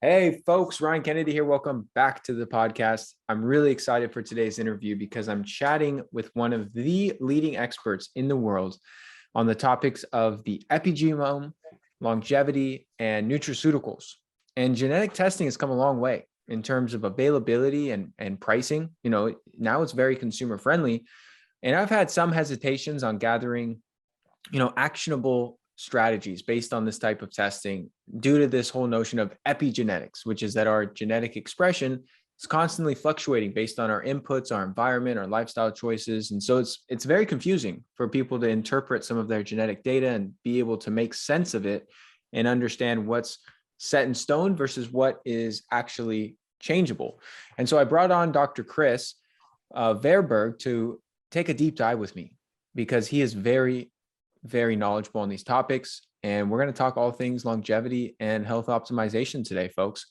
Hey folks, Ryan Kennedy here. Welcome back to the podcast. I'm really excited for today's interview because I'm chatting with one of the leading experts in the world on the topics of the epigenome, longevity, and nutraceuticals. And genetic testing has come a long way in terms of availability and pricing. Now it's very consumer friendly. And I've had some hesitations on gathering actionable strategies based on this type of testing due to this whole notion of epigenetics, which is that our genetic expression is constantly fluctuating based on our inputs, our environment, our lifestyle choices. And so it's very confusing for people to interpret some of their genetic data and be able to make sense of it and understand what's set in stone versus what is actually changeable. And so I brought on Dr. Kris Verburgh to take a deep dive with me because he is very knowledgeable on these topics. And we're going to talk all things longevity and health optimization today, folks.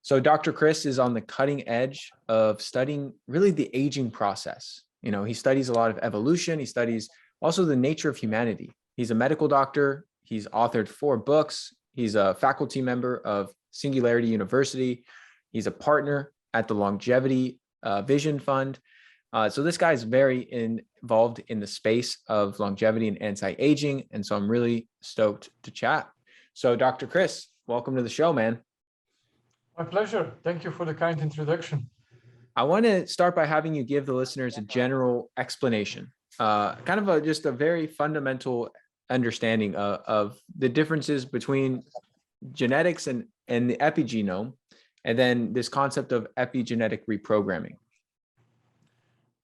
So Dr. Kris is on the cutting edge of studying really the aging process. He studies a lot of evolution. He studies also the nature of humanity. He's a medical doctor. He's authored 4 books. He's a faculty member of Singularity University. He's a partner at the Longevity Vision Fund. So this guy is very involved in the space of longevity and anti-aging. And so I'm really stoked to chat. So Dr. Kris, welcome to the show, man. My pleasure. Thank you for the kind introduction. I want to start by having you give the listeners a general explanation, just a very fundamental understanding of the differences between genetics and the epigenome, and then this concept of epigenetic reprogramming.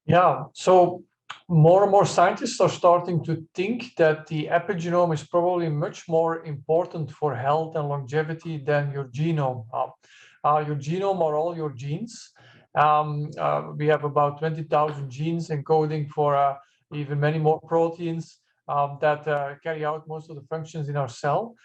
Yeah, so more and more scientists are starting to think that the epigenome is probably much more important for health and longevity than your genome. Your genome are all your genes. We have about 20,000 genes encoding for even many more proteins that carry out most of the functions in our cell.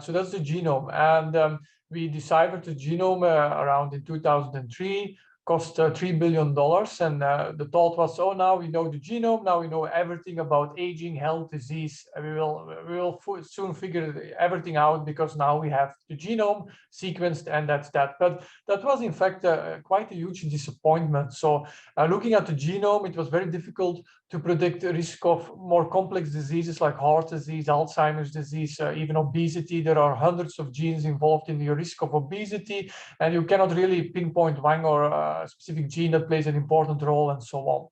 So that's the genome. And we deciphered the genome around in 2003. Cost $3 billion. And the thought was, oh, now we know the genome, now we know everything about aging, health, disease. We will soon figure everything out because now we have the genome sequenced and that's that. But that was, in fact, quite a huge disappointment. So looking at the genome, it was very difficult to predict the risk of more complex diseases like heart disease, Alzheimer's disease, even obesity. There are hundreds of genes involved in the risk of obesity, and you cannot really pinpoint one or a specific gene that plays an important role and so on.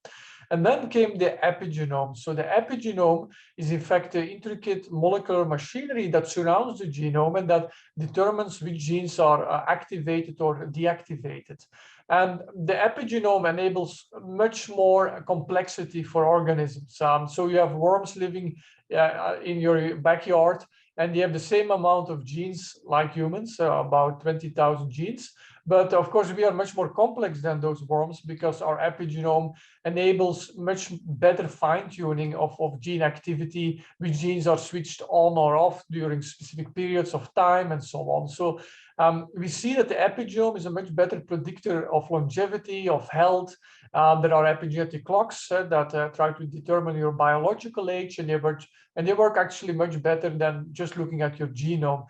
And then came the epigenome. So the epigenome is in fact the intricate molecular machinery that surrounds the genome and that determines which genes are activated or deactivated. And the epigenome enables much more complexity for organisms. So you have worms living in your backyard, and they have the same amount of genes like humans, about 20,000 genes. But of course, we are much more complex than those worms because our epigenome enables much better fine-tuning of gene activity, which genes are switched on or off during specific periods of time and so on. So we see that the epigenome is a much better predictor of longevity, of health. There are epigenetic clocks that try to determine your biological age, and they work actually much better than just looking at your genome.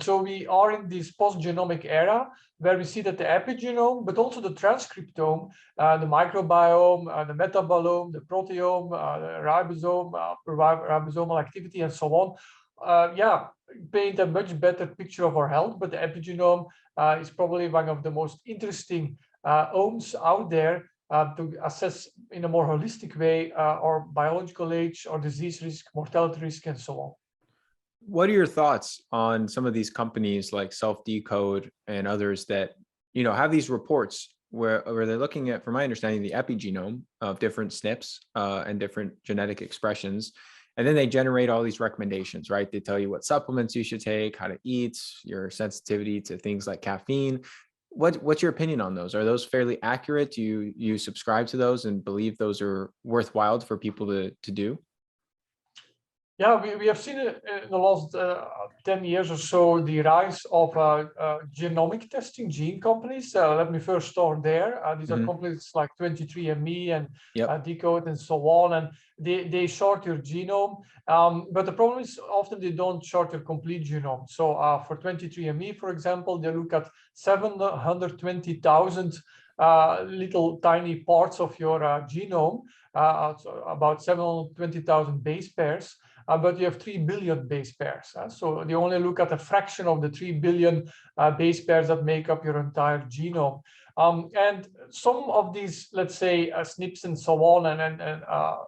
So we are in this post-genomic era where we see that the epigenome, but also the transcriptome, the microbiome, the metabolome, the proteome, the ribosome, ribosomal activity, and so on, paint a much better picture of our health. But the epigenome is probably one of the most interesting omes out there to assess in a more holistic way our biological age, our disease risk, mortality risk, and so on. What are your thoughts on some of these companies like Self-Decode and others that, have these reports where they're looking at, from my understanding, the epigenome of different SNPs and different genetic expressions, and then they generate all these recommendations, right? They tell you what supplements you should take, how to eat, your sensitivity to things like caffeine. What's your opinion on those? Are those fairly accurate? Do you subscribe to those and believe those are worthwhile for people to do? Yeah, we have seen in the last 10 years or so the rise of genomic testing, gene companies. Let me first start there. These are Hmm. companies like 23andMe and Yep. Decode and so on, and they short your genome. But the problem is often they don't short your complete genome. So for 23andMe, for example, they look at 720,000 little tiny parts of your genome, so about 720,000 base pairs. But you have 3 billion base pairs. So they only look at a fraction of the 3 billion base pairs that make up your entire genome. And some of these, let's say, SNPs and so on, and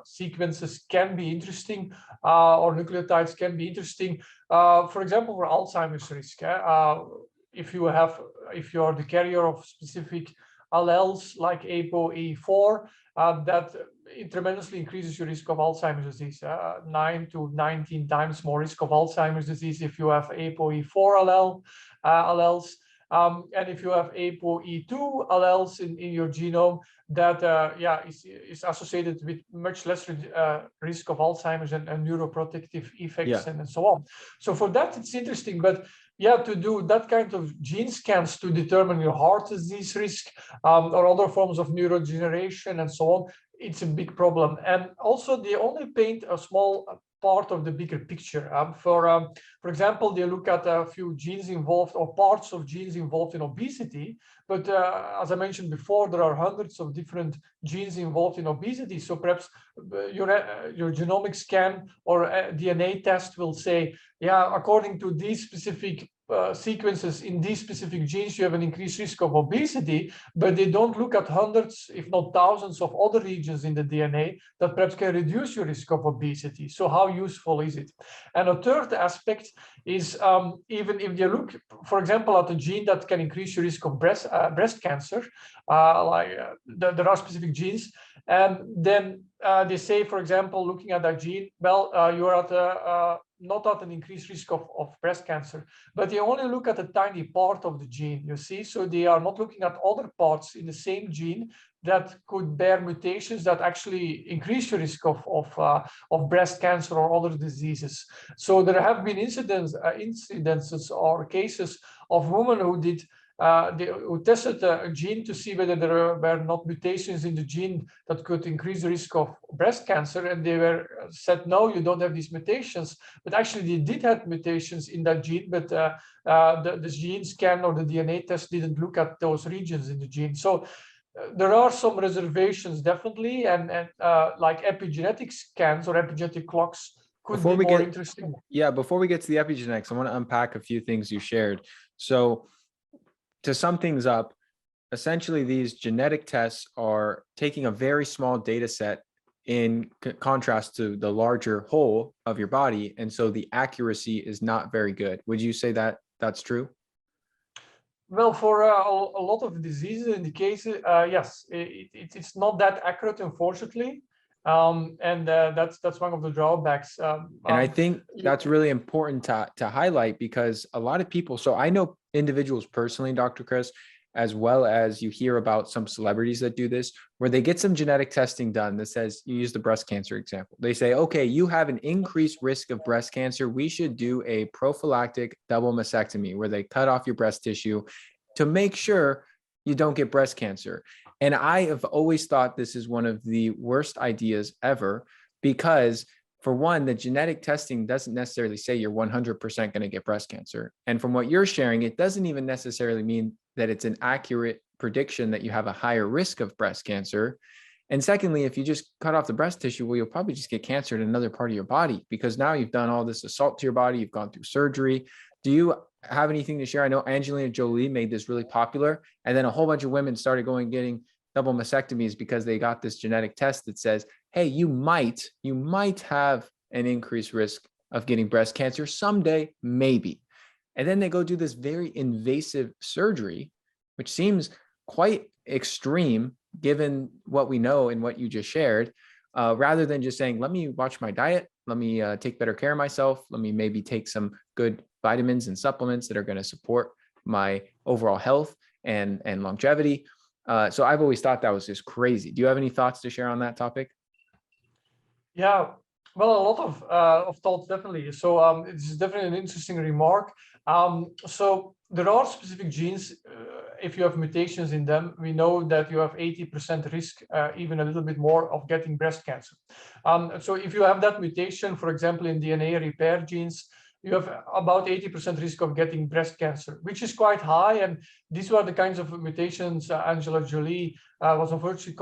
sequences can be interesting, or nucleotides can be interesting. For example, for Alzheimer's risk, if you are the carrier of specific alleles like ApoE4, that it tremendously increases your risk of Alzheimer's disease. 9 to 19 times more risk of Alzheimer's disease if you have ApoE4 alleles. And if you have ApoE2 alleles in your genome, that is associated with much less risk of Alzheimer's and neuroprotective effects, Yeah. and so on. So for that, it's interesting. But yeah, to do that kind of gene scans to determine your heart disease risk, or other forms of neurodegeneration and so on, it's a big problem. And also they only paint a small part of the bigger picture. For example, they look at a few genes involved or parts of genes involved in obesity. But as I mentioned before, there are hundreds of different genes involved in obesity. So perhaps your genomic scan or DNA test will say, yeah, according to these specific sequences in these specific genes, you have an increased risk of obesity, but they don't look at hundreds, if not thousands, of other regions in the DNA that perhaps can reduce your risk of obesity. So how useful is it? And a third aspect is, even if you look, for example, at a gene that can increase your risk of breast cancer, there are specific genes, and then they say, for example, looking at that gene, well, you're at not at an increased risk of breast cancer, but they only look at a tiny part of the gene, you see. So they are not looking at other parts in the same gene that could bear mutations that actually increase your risk of breast cancer or other diseases. So there have been incidences or cases of women who did who tested a gene to see whether there were not mutations in the gene that could increase the risk of breast cancer, and they were said, no, you don't have these mutations. But actually they did have mutations in that gene, but the gene scan or the DNA test didn't look at those regions in the gene. So there are some reservations, definitely, and like epigenetic scans or epigenetic clocks could be more interesting. Yeah, before we get to the epigenetics, I want to unpack a few things you shared. So to sum things up, essentially these genetic tests are taking a very small data set in contrast to the larger whole of your body. And so the accuracy is not very good. Would you say that that's true? Well, for a lot of diseases in the cases, yes, it's not that accurate, unfortunately. And that's one of the drawbacks. And I think that's really important to highlight, because a lot of people, so I know individuals personally, Dr. Kris, as well as you hear about some celebrities that do this, where they get some genetic testing done that says, you use the breast cancer example. They say, okay, you have an increased risk of breast cancer. We should do a prophylactic double mastectomy where they cut off your breast tissue to make sure you don't get breast cancer. And I have always thought this is one of the worst ideas ever, because for one, the genetic testing doesn't necessarily say you're 100% going to get breast cancer. And from what you're sharing, it doesn't even necessarily mean that it's an accurate prediction that you have a higher risk of breast cancer. And secondly, if you just cut off the breast tissue, well, you'll probably just get cancer in another part of your body, because now you've done all this assault to your body, you've gone through surgery. Do you have anything to share? I know Angelina Jolie made this really popular, and then a whole bunch of women started getting double mastectomies because they got this genetic test that says, hey, you might have an increased risk of getting breast cancer someday, maybe. And then they go do this very invasive surgery, which seems quite extreme given what we know and what you just shared, rather than just saying, let me watch my diet, let me take better care of myself, let me maybe take some good vitamins and supplements that are going to support my overall health and longevity. So I've always thought that was just crazy. Do you have any thoughts to share on that topic? Yeah, Well, a lot of thoughts, definitely. So it's definitely an interesting remark. So there are specific genes. If you have mutations in them, we know that you have 80% risk, even a little bit more, of getting breast cancer. So if you have that mutation, for example, in DNA repair genes, you have about 80% risk of getting breast cancer, which is quite high. And these were the kinds of mutations Angela Jolie was unfortunately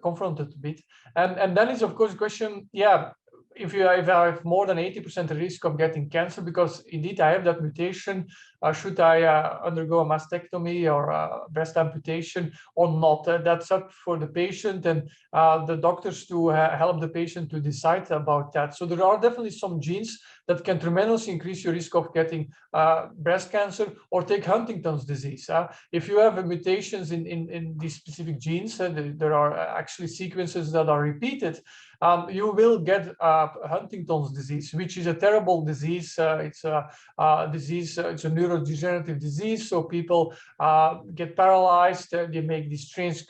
confronted with. And then is, of course, the question, yeah, if I have more than 80% risk of getting cancer, because indeed I have that mutation, should I undergo a mastectomy or a breast amputation or not? That's up for the patient and the doctors to help the patient to decide about that. So there are definitely some genes that can tremendously increase your risk of getting breast cancer, or take Huntington's disease. If you have mutations in these specific genes, there are actually sequences that are repeated, you will get Huntington's disease, which is a terrible disease. It's a disease, it's a neurodegenerative disease. So people get paralyzed, they make these strange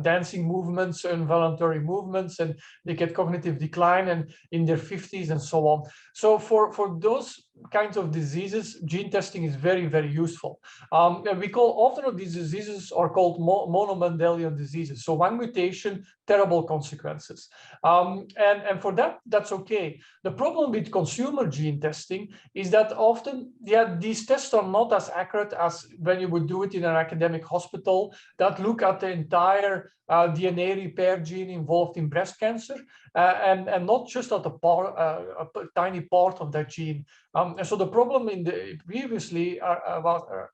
dancing movements, involuntary movements, and they get cognitive decline and in their 50s and so on. So for those kinds of diseases, gene testing is very, very useful. We call often of these diseases are called monomendelian diseases. So one mutation, terrible consequences. And for that, that's okay. The problem with consumer gene testing is that often, yeah, these tests are not as accurate as when you would do it in an academic hospital that look at the entire DNA repair gene involved in breast cancer, and not just at a tiny part of that gene. And so the problem in the previously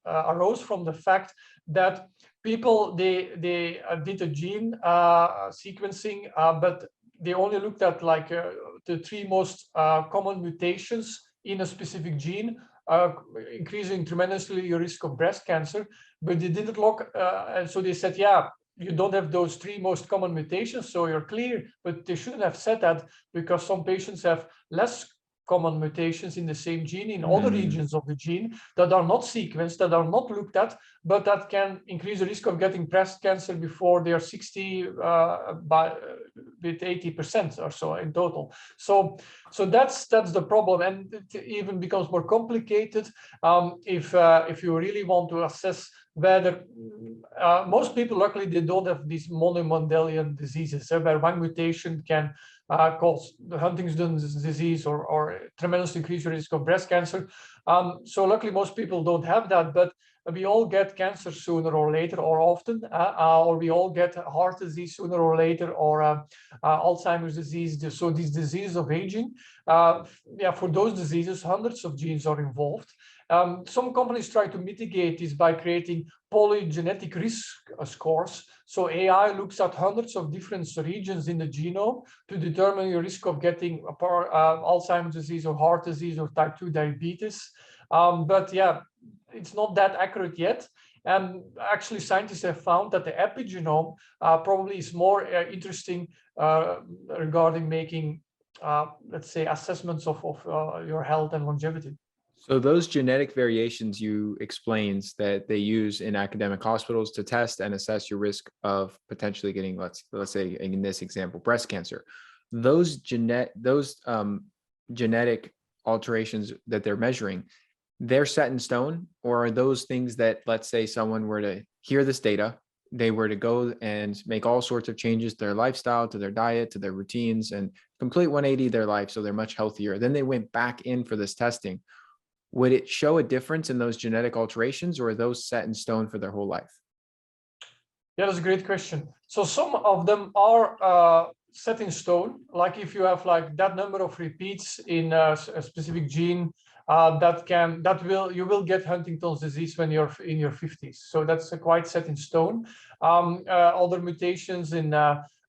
arose from the fact that people they did a gene sequencing, but they only looked at like the 3 most common mutations in a specific gene, increasing tremendously your risk of breast cancer. But they didn't look, and so they said, yeah, you don't have those 3 most common mutations, so you're clear. But they shouldn't have said that, because some patients have less common mutations in the same gene in other regions of the gene that are not sequenced, that are not looked at, but that can increase the risk of getting breast cancer before they are 60 with 80% or so in total. So that's the problem, and it even becomes more complicated if you really want to assess whether most people, luckily, they don't have these monomendelian diseases, where one mutation can cause the Huntington's disease or tremendously increase your risk of breast cancer. So luckily, most people don't have that, but we all get cancer sooner or later, or often, or we all get heart disease sooner or later, or Alzheimer's disease. So these diseases of aging, yeah, for those diseases, hundreds of genes are involved. Some companies try to mitigate this by creating polygenetic risk scores. So AI looks at hundreds of different regions in the genome to determine your risk of getting Alzheimer's disease or heart disease or type 2 diabetes. But yeah, it's not that accurate yet. And actually, scientists have found that the epigenome probably is more interesting regarding making, let's say, assessments of your health and longevity. So those genetic variations you explained that they use in academic hospitals to test and assess your risk of potentially getting, let's say in this example, breast cancer. Those genetic alterations that they're measuring, they're set in stone, or are those things that, let's say someone were to hear this data, they were to go and make all sorts of changes to their lifestyle, to their diet, to their routines, and complete 180 their life, so they're much healthier. Then they went back in for this testing. Would it show a difference in those genetic alterations, or are those set in stone for their whole life? Yeah, that's a great question. So some of them are set in stone. Like if you have like that number of repeats in a specific gene, you will get Huntington's disease when you're in your 50s. So that's quite set in stone. Other mutations in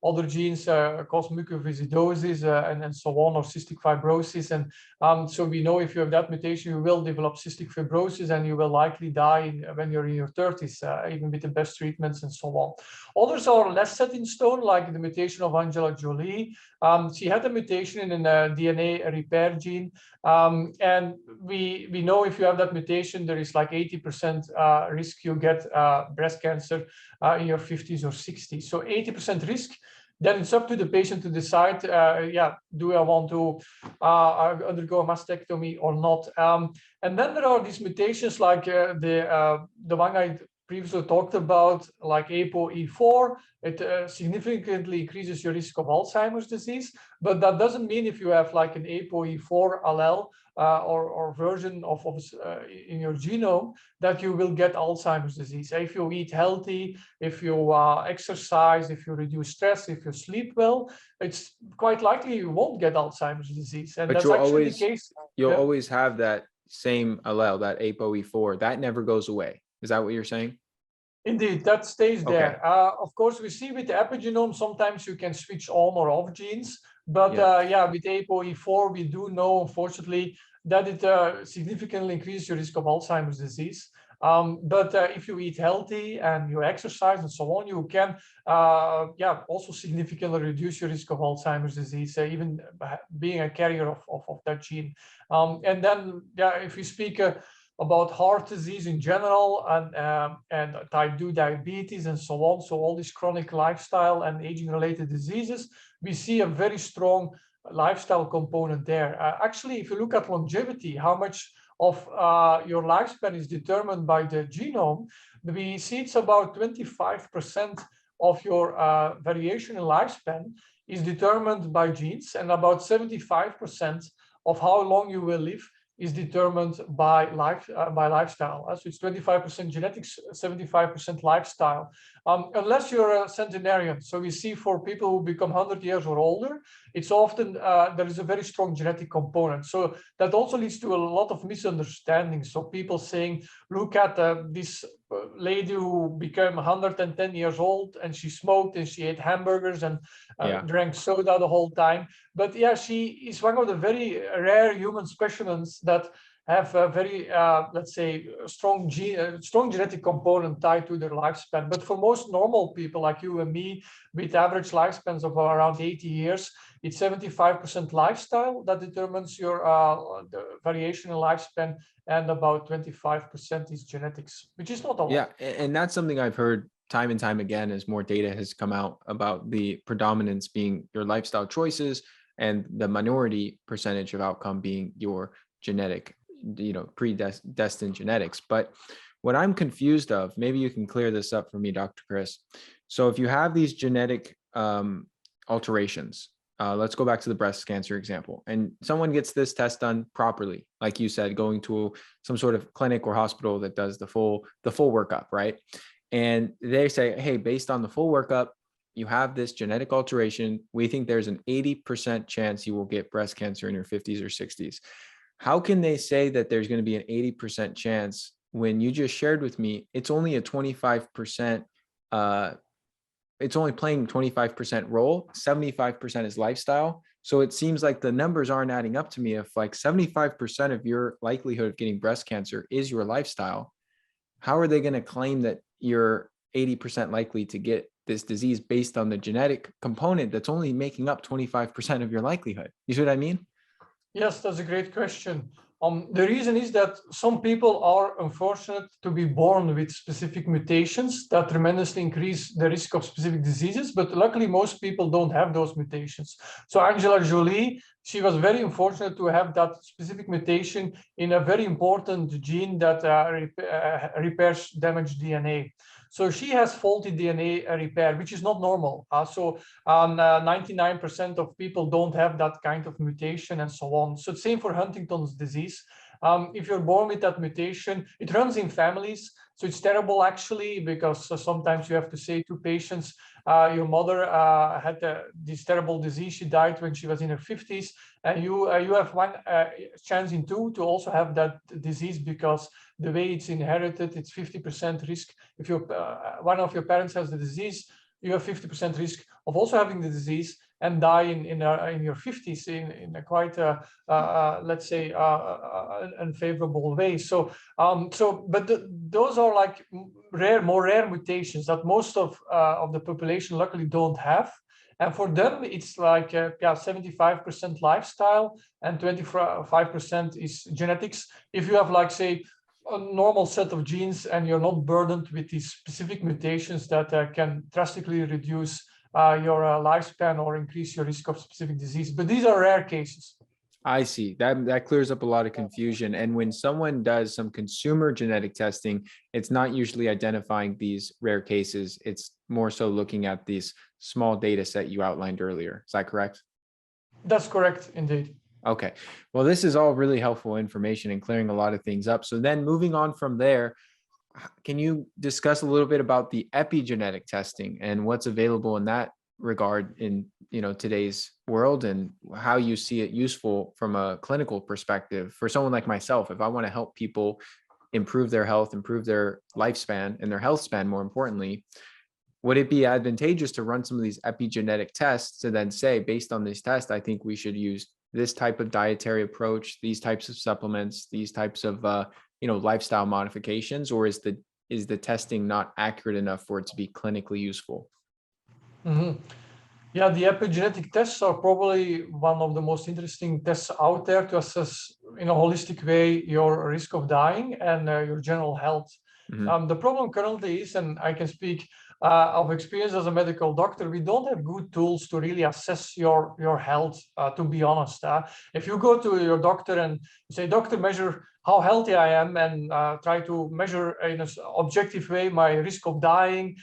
other genes cause mucoviscidosis and so on, or cystic fibrosis. And so we know if you have that mutation, you will develop cystic fibrosis, and you will likely die when you're in your 30s, even with the best treatments and so on. Others are less set in stone, like the mutation of Angela Jolie. She had a mutation in a DNA repair gene. And we know if you have that mutation, there is like 80% risk you get breast cancer in your 50s or 60s. So 80% risk then it's up to the patient to decide, do I want to undergo a mastectomy or not? And then there are these mutations like the one I previously talked about, like ApoE4. It significantly increases your risk of Alzheimer's disease, but that doesn't mean if you have like an ApoE4 allele or version of in your genome that you will get Alzheimer's disease. If you eat healthy, if you exercise, if you reduce stress, if you sleep well, it's quite likely you won't get Alzheimer's disease. And But that's actually the case. You'll always have that same allele, that ApoE4, that never goes away. Is that what you're saying? Indeed, that stays there. Okay. Of course, we see with the epigenome, sometimes you can switch on or off genes. But with ApoE4, we do know, unfortunately, that it significantly increases your risk of Alzheimer's disease. But if you eat healthy and you exercise and so on, you can also significantly reduce your risk of Alzheimer's disease, even being a carrier of that gene. And then, if we speak about heart disease in general and type 2 diabetes and so on, so all these chronic lifestyle and aging-related diseases, we see a very strong lifestyle component there. Actually, if you look at longevity, how much of your lifespan is determined by the genome, we see it's about 25% of your variation in lifespan is determined by genes, and about 75% of how long you will live is determined by lifestyle. So it's 25% genetics, 75% lifestyle. Unless you're a centenarian. So we see for people who become 100 years or older, it's often, there is a very strong genetic component. So that also leads to a lot of misunderstandings. So people saying, look at this lady who became 110 years old and she smoked and she ate hamburgers and drank soda the whole time. But she is one of the very rare human specimens that have a very, let's say, strong genetic component tied to their lifespan. But for most normal people like you and me, with average lifespans of around 80 years, it's 75% lifestyle that determines your the variation in lifespan, and about 25% is genetics, which is not a lot. Yeah, and that's something I've heard time and time again as more data has come out about the predominance being your lifestyle choices and the minority percentage of outcome being your genetic, predestined genetics. But what I'm confused of, maybe you can clear this up for me, Dr. Kris. So if you have these genetic alterations, let's go back to the breast cancer example, and someone gets this test done properly, like you said, going to some sort of clinic or hospital that does the full workup, right? And they say, hey, based on the full workup, you have this genetic alteration. We think there's an 80% chance you will get breast cancer in your 50s or 60s. How can they say that there's going to be an 80% chance when you just shared with me, it's only a 25%, it's only playing 25% role, 75% is lifestyle. So it seems like the numbers aren't adding up to me. If like 75% of your likelihood of getting breast cancer is your lifestyle, how are they going to claim that you're 80% likely to get this disease based on the genetic component that's only making up 25% of your likelihood? You see what I mean? Yes, that's a great question. The reason is that some people are unfortunate to be born with specific mutations that tremendously increase the risk of specific diseases, but luckily most people don't have those mutations. So Angela Jolie, she was very unfortunate to have that specific mutation in a very important gene that repairs damaged DNA. So she has faulty DNA repair, which is not normal. So 99% of people don't have that kind of mutation and so on. So same for Huntington's disease. If you're born with that mutation, it runs in families. So it's terrible actually, because sometimes you have to say to patients, your mother had this terrible disease. She died when she was in her 50s, and you have one chance in two to also have that disease, because the way it's inherited, it's 50% risk. If one of your parents has the disease, you have 50% risk of also having the disease and die in your 50s in a quite let's say unfavorable way. So but those are like more rare mutations that most of the population luckily don't have. And for them, it's like 75% lifestyle and 25% is genetics. If you have, like, say, a normal set of genes and you're not burdened with these specific mutations that can drastically reduce your lifespan or increase your risk of specific disease. But these are rare cases. I see. That clears up a lot of confusion. And when someone does some consumer genetic testing, it's not usually identifying these rare cases. It's more so looking at these small data set you outlined earlier. Is that correct? That's correct, indeed. Okay. Well, this is all really helpful information and clearing a lot of things up. So then moving on from there, can you discuss a little bit about the epigenetic testing and what's available in that regard in today's world, and how you see it useful from a clinical perspective for someone like myself? If I want to help people improve their health, improve their lifespan and their health span, more importantly, would it be advantageous to run some of these epigenetic tests to then say, based on this test, I think we should use this type of dietary approach, these types of supplements, these types of lifestyle modifications? Or is the testing not accurate enough for it to be clinically useful? Mm-hmm. Yeah, the epigenetic tests are probably one of the most interesting tests out there to assess in a holistic way your risk of dying and your general health. Mm-hmm. The problem currently is, and I can speak of experience as a medical doctor, we don't have good tools to really assess your health, to be honest. If you go to your doctor and say, doctor, measure how healthy I am, and try to measure in an objective way my risk of dying,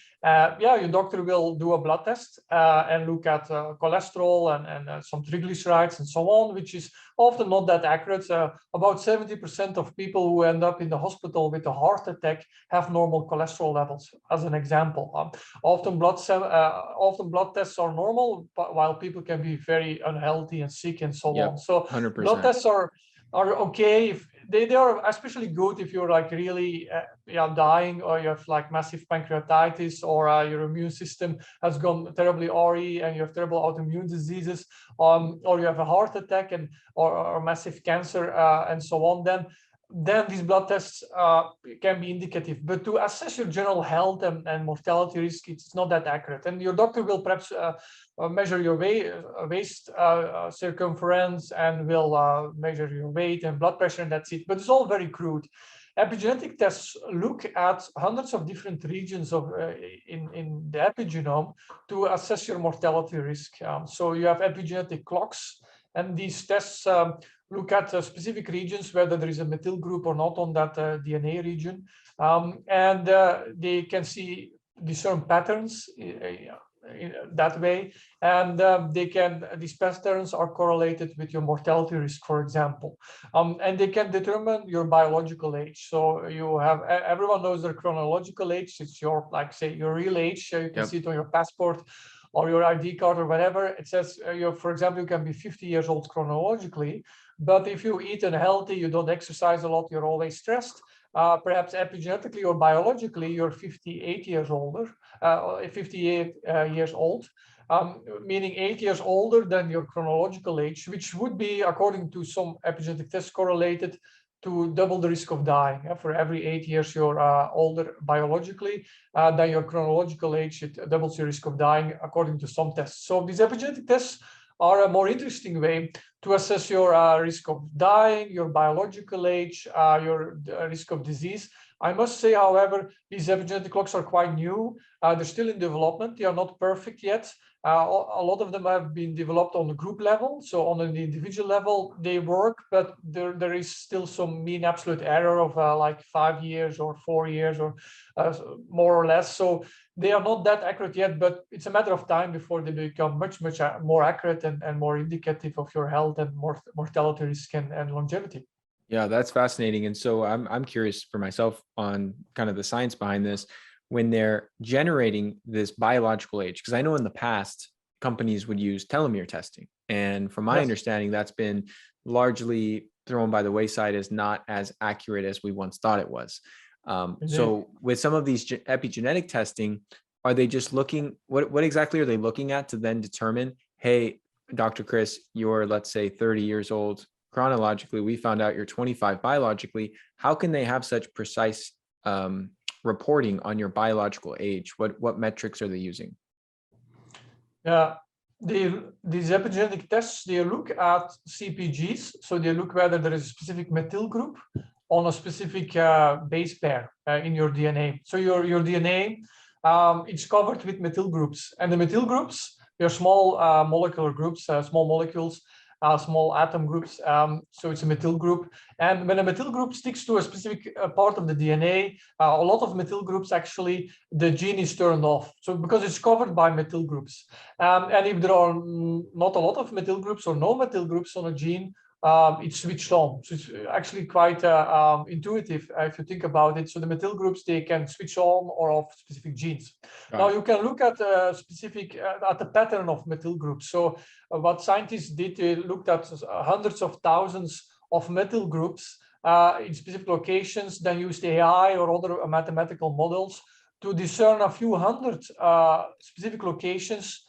your doctor will do a blood test and look at cholesterol and some triglycerides and so on, which is often not that accurate. About 70% of people who end up in the hospital with a heart attack have normal cholesterol levels, as an example. Often blood tests are normal, but while people can be very unhealthy and sick and so on. So 100%. blood tests are okay if they are especially good if you're like really dying, or you have like massive pancreatitis, or your immune system has gone terribly awry and you have terrible autoimmune diseases, or you have a heart attack or massive cancer and so on. Then these blood tests can be indicative. But to assess your general health and mortality risk, it's not that accurate. And your doctor will perhaps measure your waist circumference, and will measure your weight and blood pressure, and that's it. But it's all very crude. Epigenetic tests look at hundreds of different regions in the epigenome to assess your mortality risk. So you have epigenetic clocks, and these tests look at specific regions, whether there is a methyl group or not on that DNA region, and they can discern patterns in that way, and these patterns are correlated with your mortality risk, for example, and they can determine your biological age. So you have, everyone knows their chronological age. It's your, like, say, your real age. You can see it on your passport or your ID card or whatever. It says, for example, you can be 50 years old chronologically, but if you eat unhealthy, you don't exercise a lot, you're always stressed, perhaps epigenetically or biologically, you're 58 years older, 58 years old, meaning 8 years older than your chronological age, which would be, according to some epigenetic tests, correlated to double the risk of dying. For every 8 years you're older biologically, than your chronological age, it doubles your risk of dying, according to some tests. So these epigenetic tests are a more interesting way to assess your risk of dying, your biological age, your risk of disease. I must say, however, these epigenetic clocks are quite new. They're still in development. They are not perfect yet. A lot of them have been developed on the group level. So on the individual level, they work, but there is still some mean absolute error of like 5 years or 4 years or more or less. So they are not that accurate yet, but it's a matter of time before they become much more accurate and more indicative of your health and mortality risk and longevity. Yeah, that's fascinating. And so I'm curious for myself on kind of the science behind this. When they're generating this biological age, because I know in the past companies would use telomere testing, and from my understanding, that's been largely thrown by the wayside as not as accurate as we once thought it was. So with some of these epigenetic testing, are they just looking, what exactly are they looking at to then determine, hey, Dr. Kris, you're, let's say, 30 years old chronologically, we found out you're 25 biologically. How can they have such precise reporting on your biological age? What metrics are they using? Yeah, these epigenetic tests, they look at CPGs. So they look whether there is a specific methyl group on a specific base pair in your DNA. So your DNA it's covered with methyl groups. And the methyl groups, they're small molecular groups, small molecules, small atom groups. So it's a methyl group. And when a methyl group sticks to a specific part of the DNA, a lot of methyl groups, actually, the gene is turned off. So because it's covered by methyl groups. And if there are not a lot of methyl groups or no methyl groups on a gene, it's switched on. So it's actually quite intuitive if you think about it. So the methyl groups, they can switch on or off specific genes. Now you can look at specific at the pattern of methyl groups. So what scientists did, they looked at hundreds of thousands of methyl groups in specific locations, then used AI or other mathematical models to discern a few hundred specific locations,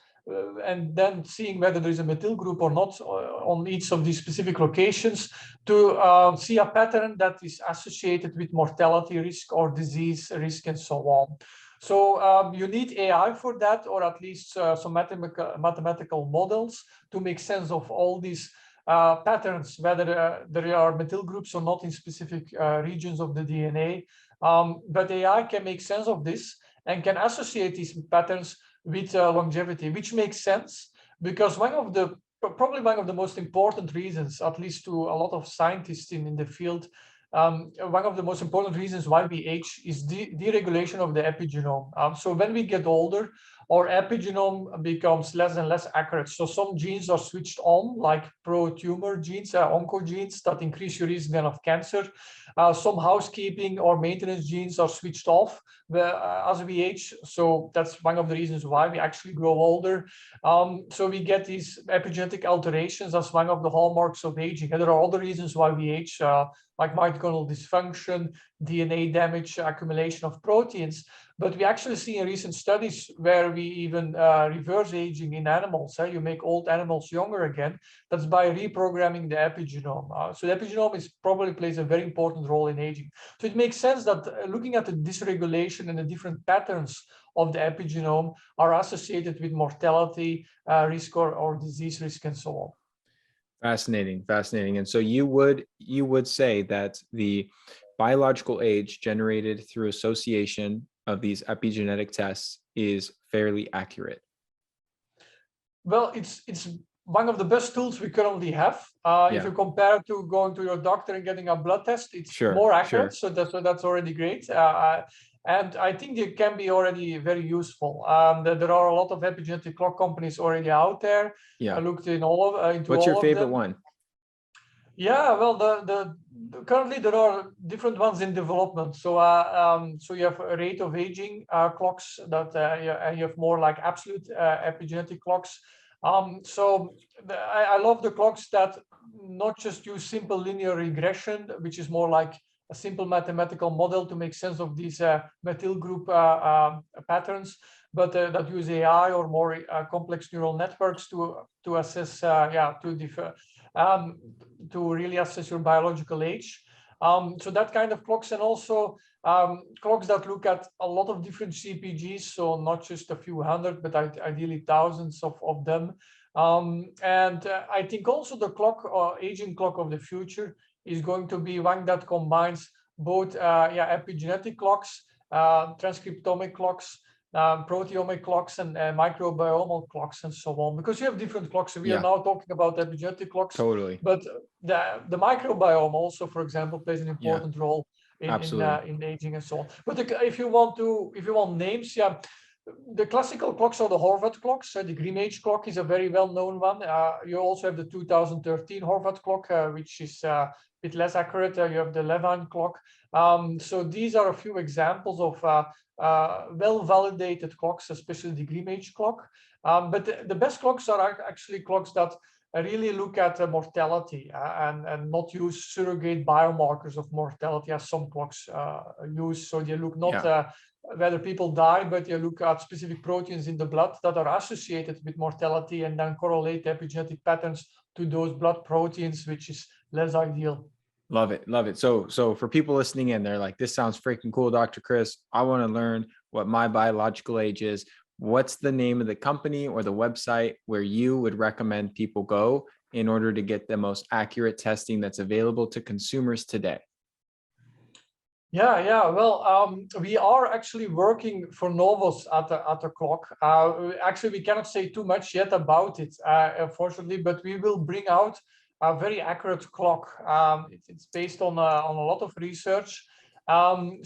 and then seeing whether there is a methyl group or not on each of these specific locations to see a pattern that is associated with mortality risk or disease risk and so on. So you need AI for that, or at least some mathematical models to make sense of all these patterns, whether there are methyl groups or not in specific regions of the DNA. But AI can make sense of this and can associate these patterns with longevity, which makes sense because probably one of the most important reasons, at least to a lot of scientists in the field, one of the most important reasons why we age is deregulation of the epigenome. So when we get older, our epigenome becomes less and less accurate. So some genes are switched on, like pro-tumor genes, oncogenes that increase your risk then of cancer. Some housekeeping or maintenance genes are switched off as we age. So that's one of the reasons why we actually grow older. So we get these epigenetic alterations as one of the hallmarks of aging. And there are other reasons why we age, like mitochondrial dysfunction, DNA damage, accumulation of proteins. But we actually see in recent studies where we even reverse aging in animals. You make old animals younger again. That's by reprogramming the epigenome. So the epigenome probably plays a very important role in aging. So it makes sense that looking at the dysregulation and the different patterns of the epigenome are associated with mortality risk or disease risk and so on. Fascinating, fascinating. And so you would say that the biological age generated through association of these epigenetic tests is fairly accurate? Well, it's one of the best tools we currently have. If you compare it to going to your doctor and getting a blood test, it's more accurate. So that's already great. And I think it can be already very useful. There are a lot of epigenetic clock companies already out there. I looked in all of What's your favorite one? Yeah, well, currently there are different ones in development. So so you have a rate of aging clocks that you have more like absolute epigenetic clocks. So I love the clocks that not just use simple linear regression, which is more like a simple mathematical model to make sense of these methyl group patterns, but that use AI or more complex neural networks to assess, to really assess your biological age. So that kind of clocks, and also clocks that look at a lot of different CPGs, so not just a few hundred, but ideally thousands of them. And I think also the clock or aging clock of the future is going to be one that combines both epigenetic clocks, transcriptomic clocks, proteomic clocks, and microbiomal clocks, and so on, because you have different clocks. We are now talking about epigenetic clocks, but the microbiome also, for example, plays an important role in aging and so on. But if you want names, the classical clocks are the Horvath clocks. The Greenwich clock is a very well-known one. You also have the 2013 Horvath clock, which is a bit less accurate. You have the Levine clock. So these are a few examples of well-validated clocks, especially the Greenwich clock. But the best clocks are actually clocks that really look at mortality and not use surrogate biomarkers of mortality as some clocks use. So they look not whether people die, but you look at specific proteins in the blood that are associated with mortality and then correlate epigenetic patterns to those blood proteins, which is less ideal. Love it. Love it. So for people listening in, they're like, this sounds freaking cool, Dr. Kris. I want to learn what my biological age is. What's the name of the company or the website where you would recommend people go in order to get the most accurate testing that's available to consumers today? Yeah. Well, we are actually working for Novos at the clock. Actually, we cannot say too much yet about it, unfortunately, but we will bring out a very accurate clock. It's based on a lot of research. I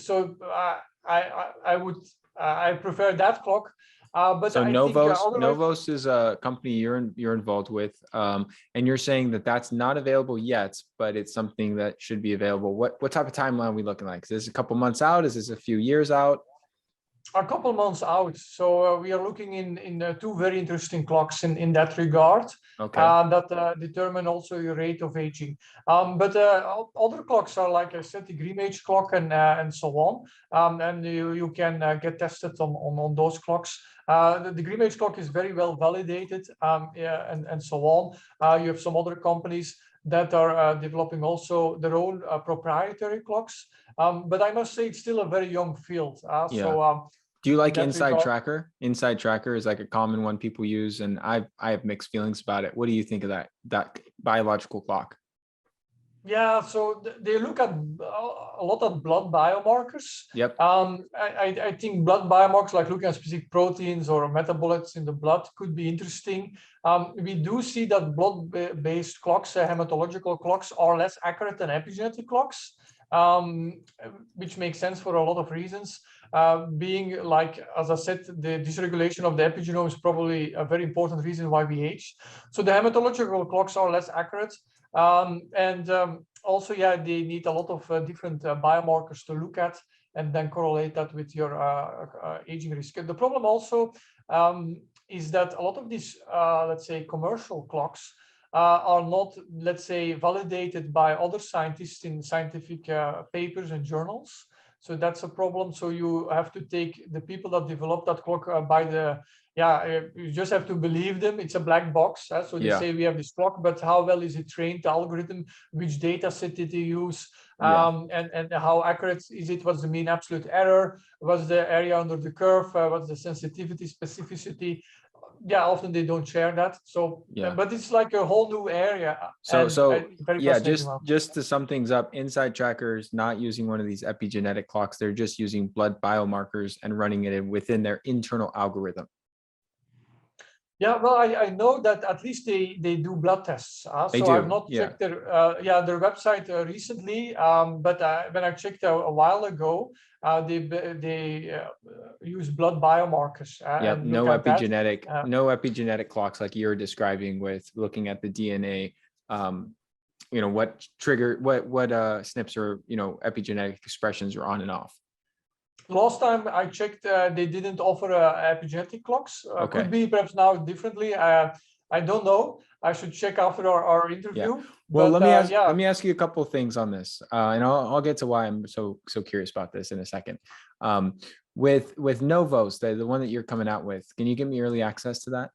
prefer that clock. But So I think otherwise. Novos is a company you're involved with, and you're saying that that's not available yet, but it's something that should be available. What type of timeline are we looking like? Is this a couple months out? Is this a few years out? A couple months out. So we are looking in two very interesting clocks in that regard Okay. that determine also your rate of aging. But other clocks are, like I said, the Green clock and so on. And you can get tested on those clocks. The Green clock is very well validated, yeah, and so on. You have some other companies that are developing also their own proprietary clocks. But I must say it's still a very young field. Yeah. Do you In like that Inside regard, Tracker? Inside Tracker is like a common one people use, and I have mixed feelings about it. What do you think of that biological clock? yeah, so they look at a lot of blood biomarkers. Yep. I think blood biomarkers, like looking at specific proteins or metabolites in the blood, could be interesting. We do see that blood-based clocks, hematological clocks, are less accurate than epigenetic clocks, which makes sense for a lot of reasons. Being like, as I said, the dysregulation of the epigenome is probably a very important reason why we age. So the hematological clocks are less accurate. Also, yeah, they need a lot of different biomarkers to look at and then correlate that with your aging risk. The problem also is that a lot of these, let's say, commercial clocks are not, let's say, validated by other scientists in scientific papers and journals. So that's a problem. So you have to take the people that developed that clock by the, you just have to believe them. It's a black box. So they say we have this clock, but how well is it trained, the algorithm, which data set did they use, and how accurate is it? What's the mean absolute error? What's the area under the curve? What's the sensitivity, specificity? Yeah, often they don't share that. So, but it's like a whole new area. Just to sum things up, Inside Tracker is not using one of these epigenetic clocks. They're just using blood biomarkers and running it within their internal algorithm. Yeah, well, I know that at least they do blood tests. So I've not checked their their website recently, but when I checked a while ago, they use blood biomarkers. No epigenetic clocks like you're describing with looking at the DNA. What SNPs or epigenetic expressions are on and off. Last time I checked, they didn't offer epigenetic clocks. Could be perhaps now differently. I don't know. I should check after our interview. Yeah. Well, let me ask you a couple of things on this, and I'll get to why I'm so curious about this in a second. With Novos, the one that you're coming out with, can you give me early access to that?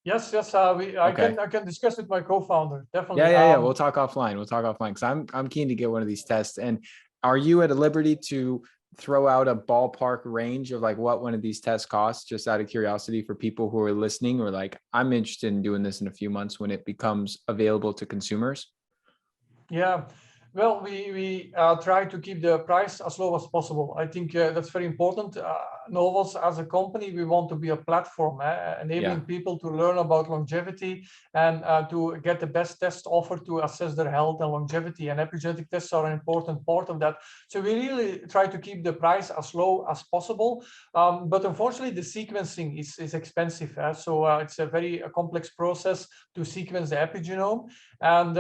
Yes. I can discuss with my co-founder. Definitely. Yeah. We'll talk offline. Because I'm keen to get one of these tests. And are you at a liberty to throw out a ballpark range of like what one of these tests costs, just out of curiosity for people who are listening, or like, I'm interested in doing this in a few months when it becomes available to consumers? Yeah. Well, we try to keep the price as low as possible. I think that's very important. Novos, as a company, we want to be a platform, enabling people to learn about longevity and to get the best test offered to assess their health and longevity. And epigenetic tests are an important part of that. So we really try to keep the price as low as possible. But unfortunately, the sequencing is expensive. So it's a very complex process to sequence the epigenome. And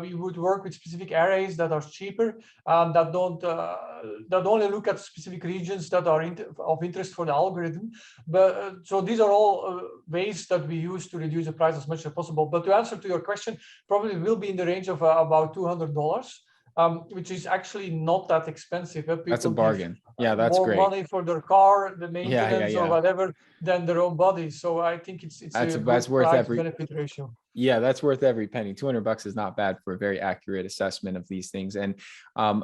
we would work with specific arrays that are cheaper, that only look at specific regions that are of interest for the algorithm. But so these are all ways that we use to reduce the price as much as possible. But to answer to your question, probably will be in the range of about $200. Which is actually not that expensive. That's a bargain. Yeah, that's more great. Money for their car, the maintenance or whatever, than their own body. So I think it's that's worth every benefit ratio. Yeah, that's worth every penny. $200 is not bad for a very accurate assessment of these things. And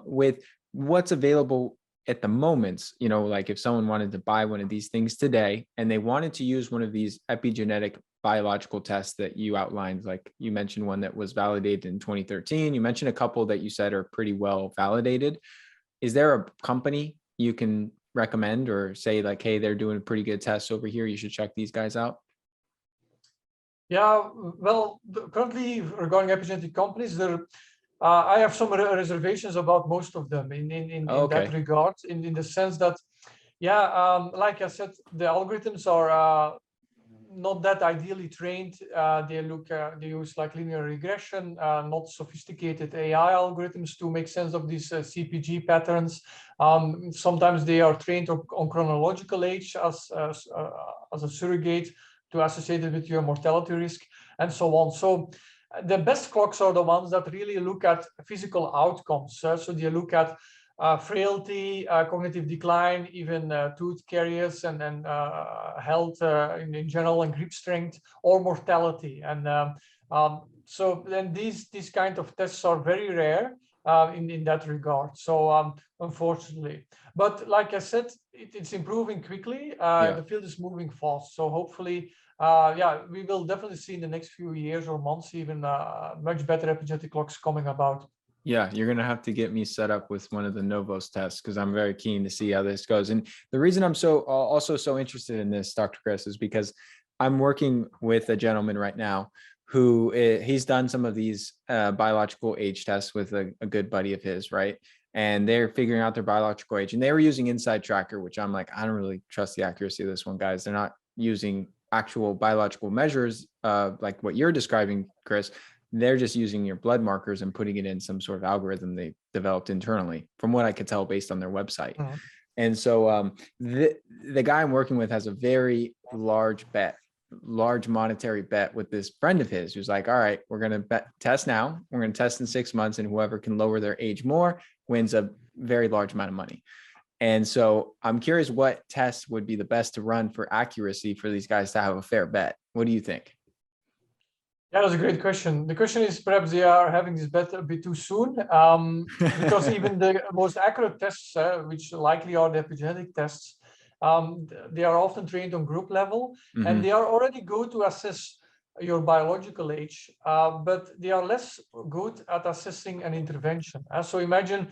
with what's available at the moment, like if someone wanted to buy one of these things today and they wanted to use one of these epigenetic biological tests that you outlined, like you mentioned one that was validated in 2013, you mentioned a couple that you said are pretty well validated. is there a company you can recommend or say like, hey, they're doing pretty good tests over here, you should check these guys out? Yeah, well, currently regarding epigenetic companies, I have some reservations about most of them in that regard, in the sense that, yeah, like I said, the algorithms are not that ideally trained. They use like linear regression, not sophisticated AI algorithms to make sense of these CPG patterns. Sometimes they are trained on chronological age as a surrogate to associate it with your mortality risk and so on. So the best clocks are the ones that really look at physical outcomes. So they look at frailty, cognitive decline, even tooth caries, and then health in general, and grip strength or mortality. And so then these kind of tests are very rare in that regard. So unfortunately, but like I said, it's improving quickly. The field is moving fast. So hopefully, yeah, we will definitely see in the next few years or months even much better epigenetic clocks coming about. Yeah, you're going to have to get me set up with one of the Novos tests because I'm very keen to see how this goes. And the reason I'm also so interested in this, Dr. Kris, is because I'm working with a gentleman right now who he's done some of these biological age tests with a good buddy of his, right? And they're figuring out their biological age. And they were using Inside Tracker, which I'm like, I don't really trust the accuracy of this one, guys. They're not using actual biological measures like what you're describing, Kris. They're just using your blood markers and putting it in some sort of algorithm they developed internally, from what I could tell based on their website. Mm-hmm. And so the guy I'm working with has a very large monetary bet with this friend of his who's like, all right, we're going to test now. We're going to test in 6 months, and whoever can lower their age more wins a very large amount of money. And so I'm curious what tests would be the best to run for accuracy for these guys to have a fair bet. What do you think? Yeah, that's a great question. The question is perhaps they are having this bet a bit too soon, because even the most accurate tests, which likely are the epigenetic tests, they are often trained on group level, mm-hmm. and they are already good to assess your biological age, but they are less good at assessing an intervention. So imagine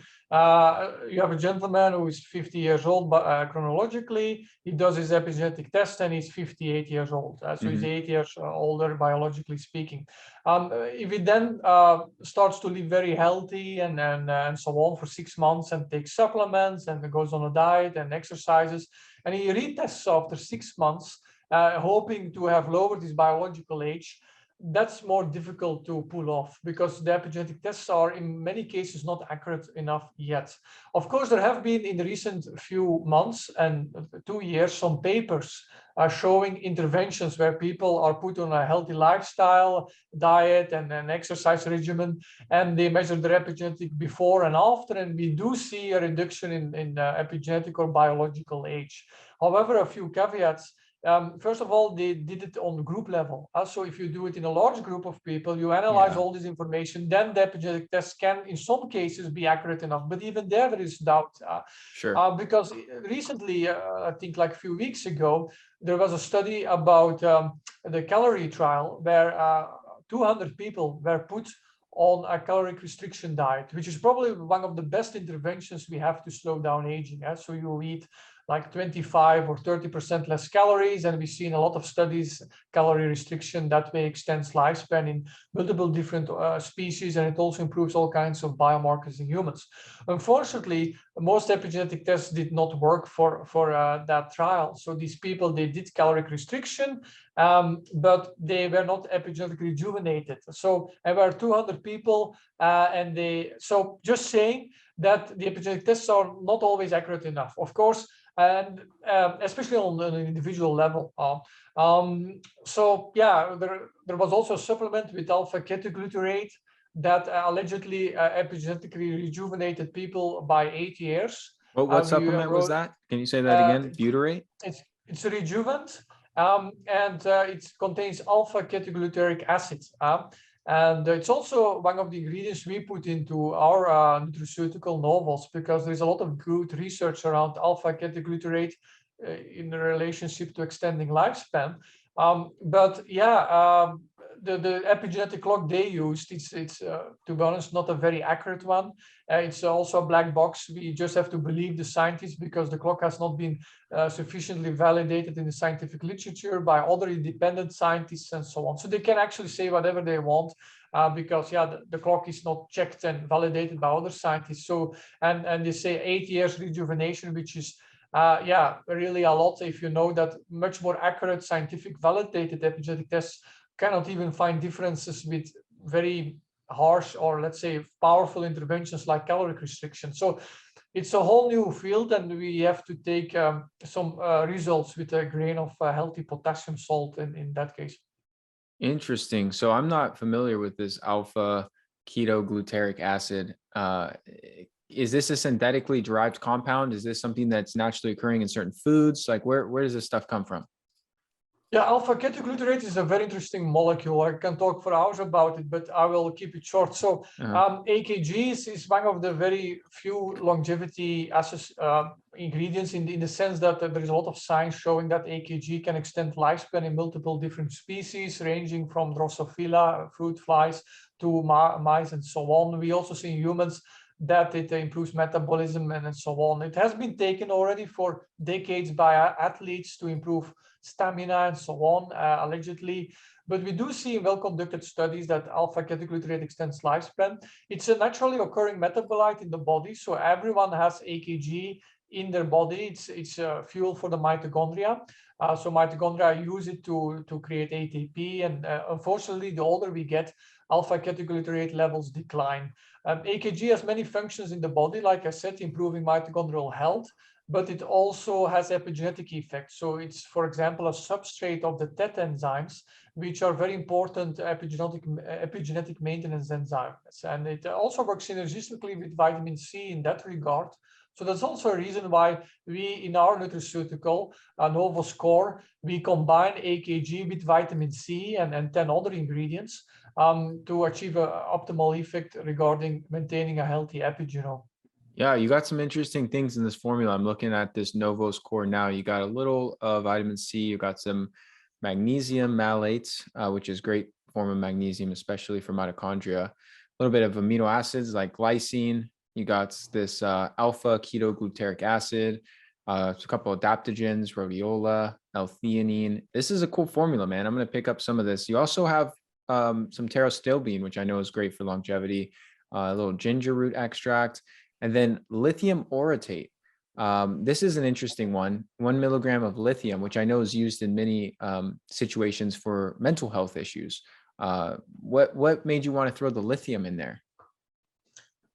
you have a gentleman who is 50 years old, but chronologically, he does his epigenetic test and he's 58 years old. So mm-hmm. he's 8 years older, biologically speaking. If he then starts to live very healthy and so on for 6 months and takes supplements and goes on a diet and exercises, and he retests after 6 months, hoping to have lowered his biological age, that's more difficult to pull off because the epigenetic tests are in many cases not accurate enough yet. Of course, there have been in the recent few months and 2 years some papers showing interventions where people are put on a healthy lifestyle, diet, and an exercise regimen, and they measure their epigenetic before and after, and we do see a reduction in epigenetic or biological age. However, a few caveats. First of all, they did it on the group level. Also, if you do it in a large group of people, you analyze all this information, then the epigenetic test can, in some cases, be accurate enough. But even there is doubt. Sure. Because recently, I think like a few weeks ago, there was a study about the calorie trial where 200 people were put on a caloric restriction diet, which is probably one of the best interventions we have to slow down aging. So you eat like 25 or 30% less calories, and we've seen a lot of studies, calorie restriction that way extends lifespan in multiple different species, and it also improves all kinds of biomarkers in humans. Unfortunately, most epigenetic tests did not work for that trial. So these people, they did caloric restriction, but they were not epigenetically rejuvenated. So there were 200 people, so just saying that the epigenetic tests are not always accurate enough. Of course, and especially on an individual level. So yeah, there was also a supplement with alpha-ketoglutarate that allegedly epigenetically rejuvenated people by 8 years. What supplement was that? Can you say that again? Butyrate? It's a rejuvenant, and it contains alpha-ketogluteric acid. And it's also one of the ingredients we put into our nutraceutical novels, because there's a lot of good research around alpha-ketoglutarate in relationship to extending lifespan. But yeah, the epigenetic clock they used, it's to be honest, not a very accurate one. It's also a black box. We just have to believe the scientists because the clock has not been sufficiently validated in the scientific literature by other independent scientists and so on. So they can actually say whatever they want because the clock is not checked and validated by other scientists. So and they say 8 years rejuvenation, which is really a lot if you know that much more accurate scientific validated epigenetic tests cannot even find differences with very harsh or let's say powerful interventions like caloric restriction. So it's a whole new field and we have to take some results with a grain of healthy potassium salt in that case. Interesting. So I'm not familiar with this alpha ketogluteric acid. Is this a synthetically derived compound? Is this something that's naturally occurring in certain foods? Like where does this stuff come from? Yeah, alpha ketoglutarate is a very interesting molecule. I can talk for hours about it, but I will keep it short. So AKG is one of the very few longevity ingredients in the sense that there is a lot of science showing that AKG can extend lifespan in multiple different species, ranging from Drosophila, fruit flies, to mice and so on. We also see in humans that it improves metabolism and so on. It has been taken already for decades by athletes to improve stamina and so on, allegedly. But we do see in well-conducted studies that alpha ketoglutarate extends lifespan. It's a naturally occurring metabolite in the body. So everyone has AKG in their body. It's fuel for the mitochondria. So mitochondria use it to create ATP. And unfortunately, the older we get, alpha ketoglutarate levels decline. AKG has many functions in the body, like I said, improving mitochondrial health, but it also has epigenetic effects. So it's, for example, a substrate of the TET enzymes, which are very important epigenetic maintenance enzymes. And it also works synergistically with vitamin C in that regard. So that's also a reason why we, in our nutraceutical, NovoScore, we combine AKG with vitamin C and 10 other ingredients to achieve an optimal effect regarding maintaining a healthy epigenome. Yeah, you got some interesting things in this formula. I'm looking at this NovoScore now. You got a little vitamin C, you got some magnesium malates, which is great form of magnesium, especially for mitochondria. A little bit of amino acids like glycine. You got this alpha ketogluteric acid, a couple of adaptogens, rhodiola, L-theanine. This is a cool formula, man. I'm going to pick up some of this. You also have some pterostilbene, which I know is great for longevity, a little ginger root extract, and then lithium orotate. This is an interesting one, 1 milligram of lithium, which I know is used in many situations for mental health issues. What made you want to throw the lithium in there?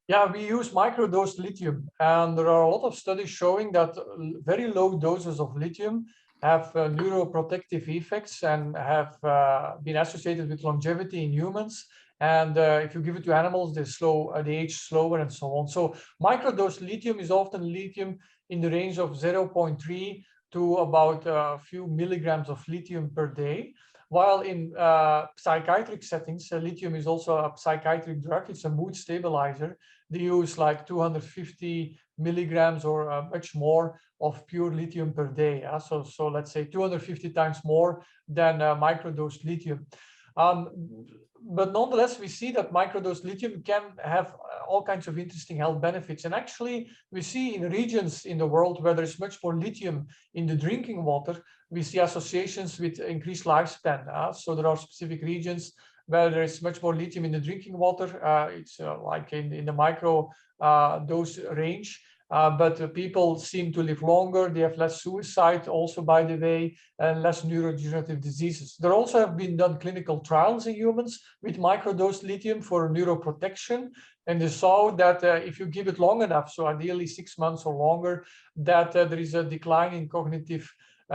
Yeah, we use microdose lithium, and there are a lot of studies showing that very low doses of lithium have neuroprotective effects and have been associated with longevity in humans. And if you give it to animals, they age slower and so on. So microdose lithium is often lithium in the range of 0.3 to about a few milligrams of lithium per day. While in psychiatric settings, lithium is also a psychiatric drug. It's a mood stabilizer. They use like 250 milligrams or much more of pure lithium per day. So let's say 250 times more than microdose lithium. But nonetheless, we see that microdose lithium can have all kinds of interesting health benefits. And actually, we see in regions in the world where there's much more lithium in the drinking water, we see associations with increased lifespan. So there are specific regions where there is much more lithium in the drinking water. It's like in the micro dose range. But people seem to live longer. They have less suicide also, by the way, and less neurodegenerative diseases. There also have been done clinical trials in humans with microdose lithium for neuroprotection. And they saw that if you give it long enough, so ideally 6 months or longer, that there is a decline in cognitive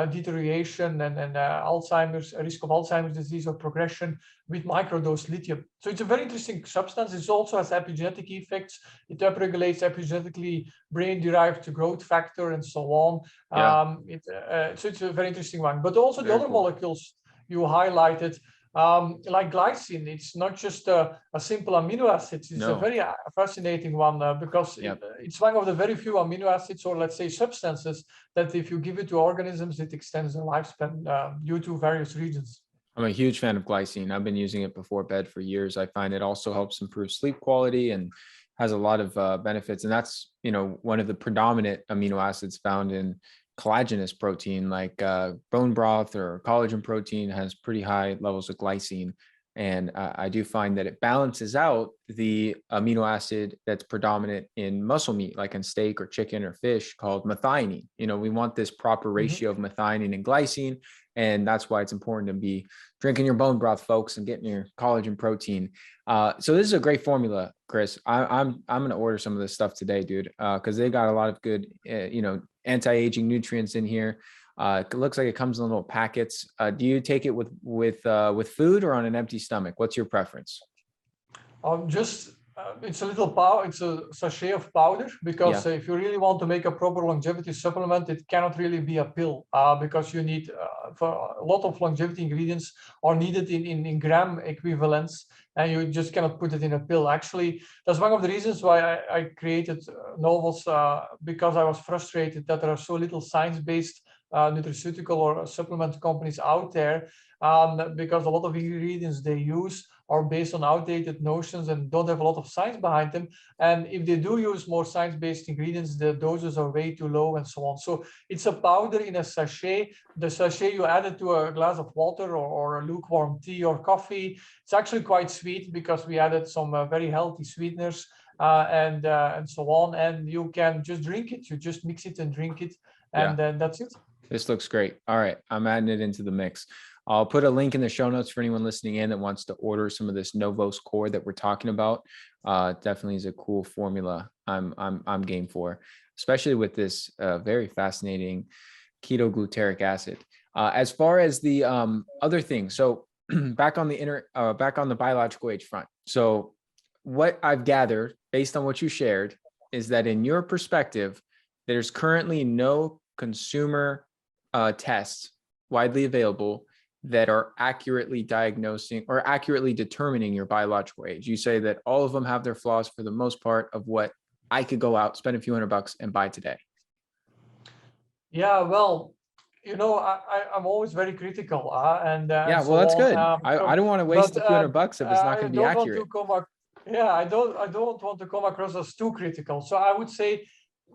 deterioration and Alzheimer's, risk of Alzheimer's disease or progression with microdose lithium. So it's a very interesting substance. It also has epigenetic effects. It upregulates epigenetically brain-derived growth factor and so on. So it's a very interesting one. But also the other molecules you highlighted, like glycine, it's not just a simple amino acid. It's a very fascinating one because it's one of the very few amino acids, or let's say substances, that if you give it to organisms, it extends their lifespan due to various reasons. I'm a huge fan of glycine. I've been using it before bed for years. I find it also helps improve sleep quality and has a lot of benefits. And that's, one of the predominant amino acids found in collagenous protein, like bone broth or collagen protein has pretty high levels of glycine. And I do find that it balances out the amino acid that's predominant in muscle meat, like in steak or chicken or fish, called methionine. We want this proper ratio of methionine and glycine. And that's why it's important to be drinking your bone broth, folks, and getting your collagen protein. So this is a great formula, Kris. I'm going to order some of this stuff today, dude, because they got a lot of good, anti-aging nutrients in here. It looks like it comes in little packets. Do you take it with food or on an empty stomach? What's your preference? It's a little powder. It's a sachet of powder because if you really want to make a proper longevity supplement, it cannot really be a pill because you need for a lot of longevity ingredients are needed in gram equivalents, and you just cannot put it in a pill. Actually, that's one of the reasons why I created novels because I was frustrated that there are so little science-based nutraceutical or supplement companies out there, because a lot of ingredients they use are based on outdated notions and don't have a lot of science behind them. And if they do use more science-based ingredients, the doses are way too low and so on. So it's a powder in a sachet. The sachet you add it to a glass of water or a lukewarm tea or coffee. It's actually quite sweet because we added some very healthy sweeteners and so on. And you can just drink it. You just mix it and drink it, and then that's it. This looks great. All right, I'm adding it into the mix. I'll put a link in the show notes for anyone listening in that wants to order some of this Novos Core that we're talking about. Definitely is a cool formula. I'm game for, especially with this very fascinating keto glutaric acid. As far as the other things, so back on the biological age front. So what I've gathered based on what you shared is that in your perspective, there's currently no consumer tests widely available that are accurately diagnosing or accurately determining your biological age. You say that all of them have their flaws for the most part of what I could go out, spend a few $100 and buy today. Yeah, well, I'm always very critical, and well, that's good. I don't want to waste a few $100 if it's not going to be accurate. I don't want to come across as too critical. So I would say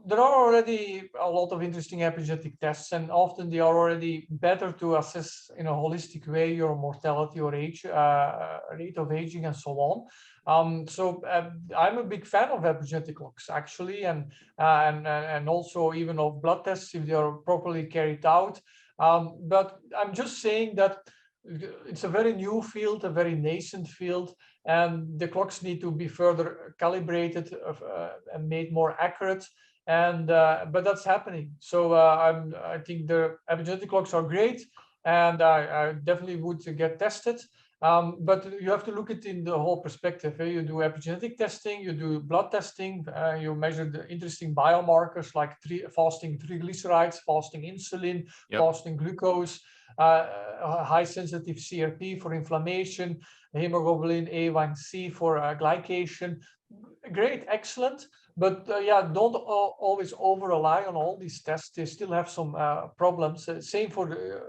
there are already a lot of interesting epigenetic tests, and often they are already better to assess in a holistic way your mortality or age, rate of aging, and so on. So I'm a big fan of epigenetic looks, actually, and also even of blood tests if they are properly carried out. But I'm just saying that it's a very new field, a very nascent field, and the clocks need to be further calibrated and made more accurate. And but that's happening. So I think the epigenetic clocks are great, and I definitely would get tested. But you have to look at it in the whole perspective. You do epigenetic testing, you do blood testing, you measure the interesting biomarkers like fasting triglycerides, fasting insulin, fasting glucose, high sensitive CRP for inflammation, hemoglobin A1C for glycation. Great, excellent. But don't always over rely on all these tests. They still have some problems. Same for the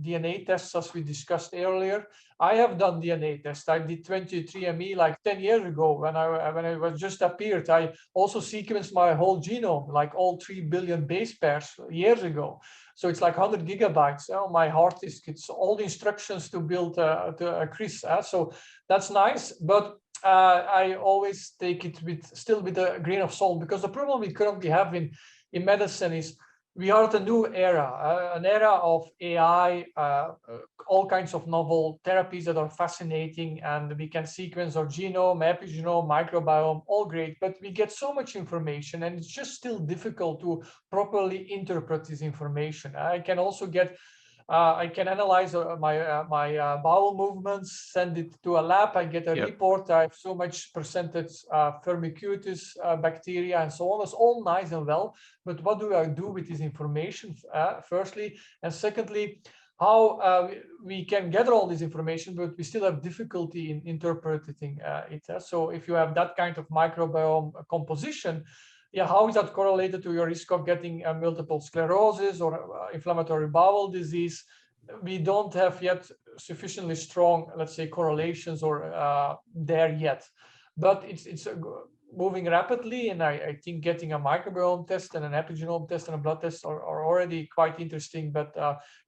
DNA tests, as we discussed earlier. I have done DNA tests. I did 23andMe like 10 years ago when I was just appeared. I also sequenced my whole genome, like all 3 billion base pairs years ago. So it's like 100 gigabytes on my hard disk. It's all the instructions to build a Kris. So that's nice, but I always take it still with a grain of salt, because the problem we currently have in medicine is we are at a new era, an era of AI, all kinds of novel therapies that are fascinating, and we can sequence our genome, epigenome, microbiome, all great, but we get so much information and it's just still difficult to properly interpret this information. I can also get I can analyze my bowel movements, send it to a lab. I get a report. I have so much percentage Firmicutes bacteria and so on. It's all nice and well, but what do I do with this information? Firstly, and secondly, how we can gather all this information, but we still have difficulty in interpreting it. So if you have that kind of microbiome composition, how is that correlated to your risk of getting multiple sclerosis or inflammatory bowel disease? We don't have yet sufficiently strong, let's say, correlations or there yet. But it's moving rapidly, and I think getting a microbiome test and an epigenome test and a blood test are already quite interesting, but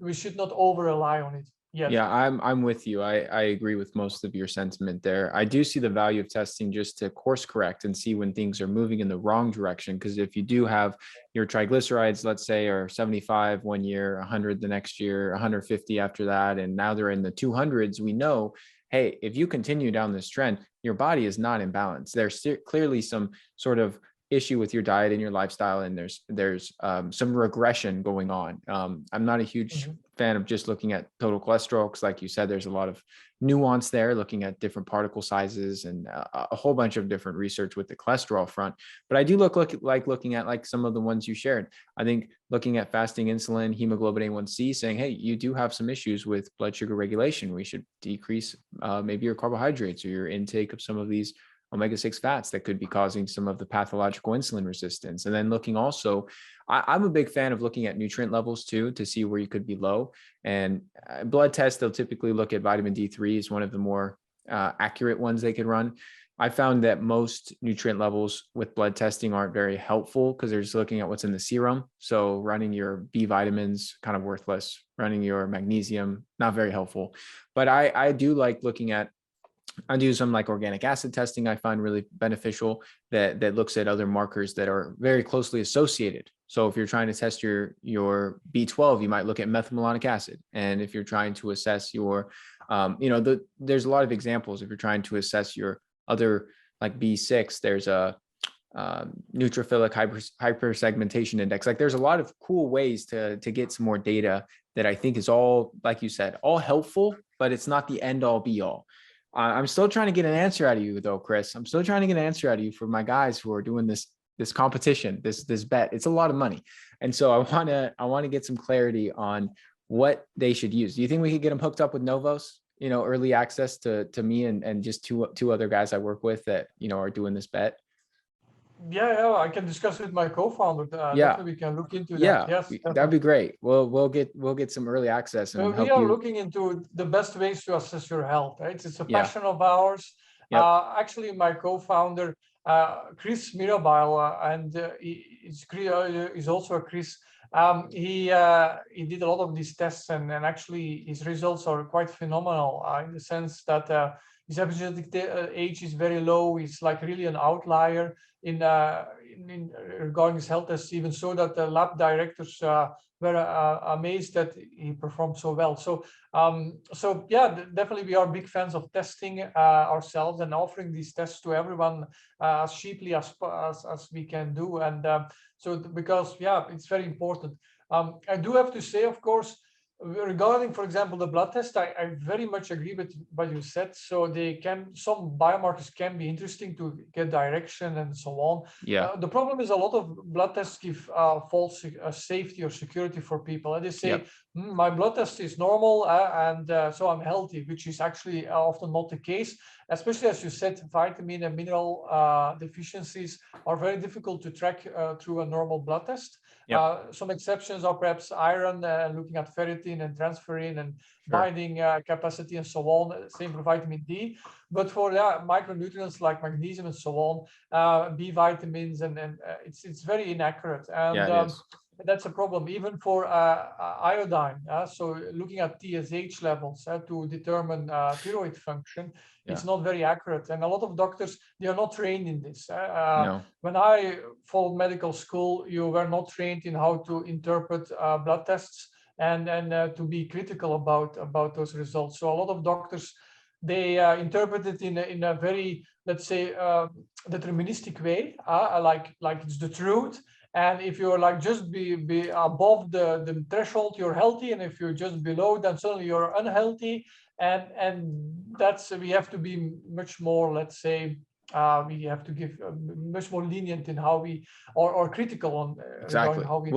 we should not over rely on it yet. Yeah, I'm with you. I agree with most of your sentiment there. I do see the value of testing just to course correct and see when things are moving in the wrong direction. Because if you do have your triglycerides, let's say, are 75 one year, 100 the next year, 150 after that, and now they're in the 200s, we know, hey, if you continue down this trend, your body is not in balance. There's clearly some sort of issue with your diet and your lifestyle, and there's some regression going on. I'm not a huge fan of just looking at total cholesterol, because like you said, there's a lot of nuance there, looking at different particle sizes and a whole bunch of different research with the cholesterol front. But I do like looking at like some of the ones you shared. I think looking at fasting insulin, hemoglobin A1C, saying, hey, you do have some issues with blood sugar regulation. We should decrease maybe your carbohydrates or your intake of some of these omega-6 fats that could be causing some of the pathological insulin resistance. And then looking also, I'm a big fan of looking at nutrient levels too, to see where you could be low. And blood tests, they'll typically look at vitamin D3 is one of the more accurate ones they could run. I found that most nutrient levels with blood testing aren't very helpful, because they're just looking at what's in the serum. So running your B vitamins, kind of worthless. Running your magnesium, not very helpful. But I do like looking at, I do some like organic acid testing I find really beneficial, that looks at other markers that are very closely associated. So if you're trying to test your B12, you might look at methylmalonic acid. And if you're trying to assess your, there's a lot of examples. If you're trying to assess your other like B6, there's a neutrophilic hypersegmentation index. Like there's a lot of cool ways to get some more data that I think is all, like you said, all helpful, but it's not the end all be all. I'm still trying to get an answer out of you though, Kris. I'm still trying to get an answer out of you for my guys who are doing this competition, this bet. It's a lot of money. And so I want to get some clarity on what they should use. Do you think we could get them hooked up with Novos, early access to me and just two other guys I work with that, are doing this bet? Yeah, I can discuss with my co-founder. Definitely we can look into that. Yeah, yes, that'd be great. We'll get some early access and help we are you. looking into the best ways to assess your health. Right? It's a passion of ours. Yep. Actually, my co-founder, Kris Verburgh, and he's also a Kris. He did a lot of these tests, and actually his results are quite phenomenal in the sense that his epigenetic age is very low. He's like really an outlier in regarding his health tests, even so that the lab directors were amazed that he performed so well. So yeah, definitely we are big fans of testing ourselves and offering these tests to everyone as cheaply as we can do. And so because yeah, it's very important. I do have to say, of course, regarding, for example, the blood test, I very much agree with what you said. So some biomarkers can be interesting to get direction and so on. Yeah. The problem is a lot of blood tests give false safety or security for people. And they say, my blood test is normal and so I'm healthy, which is actually often not the case. Especially as you said, vitamin and mineral deficiencies are very difficult to track through a normal blood test. Some exceptions are perhaps iron, looking at ferritin and transferrin and binding capacity and so on. Same for vitamin D. But for micronutrients like magnesium and so on, B vitamins, and it's very inaccurate. And that's a problem even for iodine. So looking at TSH levels to determine thyroid function, it's not very accurate. And a lot of doctors, they are not trained in this. When I followed medical school, you were not trained in how to interpret blood tests and to be critical about those results. So a lot of doctors, they interpret it in a very, let's say, deterministic way, like it's the truth. And if you're like just be above the threshold, you're healthy, and if you're just below, then suddenly you're unhealthy. And that's, we have to be much more, let's say, we have to give much more lenient in how we or critical on exactly how we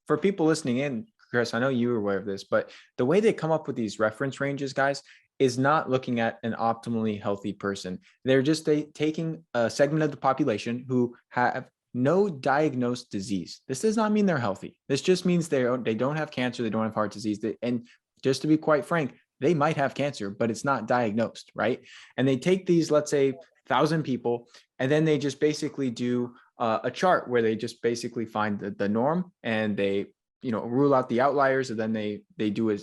for people listening in, Kris, I know you were aware of this, but the way they come up with these reference ranges, guys, is not looking at an optimally healthy person. They're just taking a segment of the population who have no diagnosed disease. This does not mean they're healthy. This just means they don't have cancer, they don't have heart disease. And just to be quite frank, they might have cancer, but it's not diagnosed, right? And they take these, let's say, 1,000 people, and then they just basically do a chart where they just basically find the norm, and they rule out the outliers, and then they do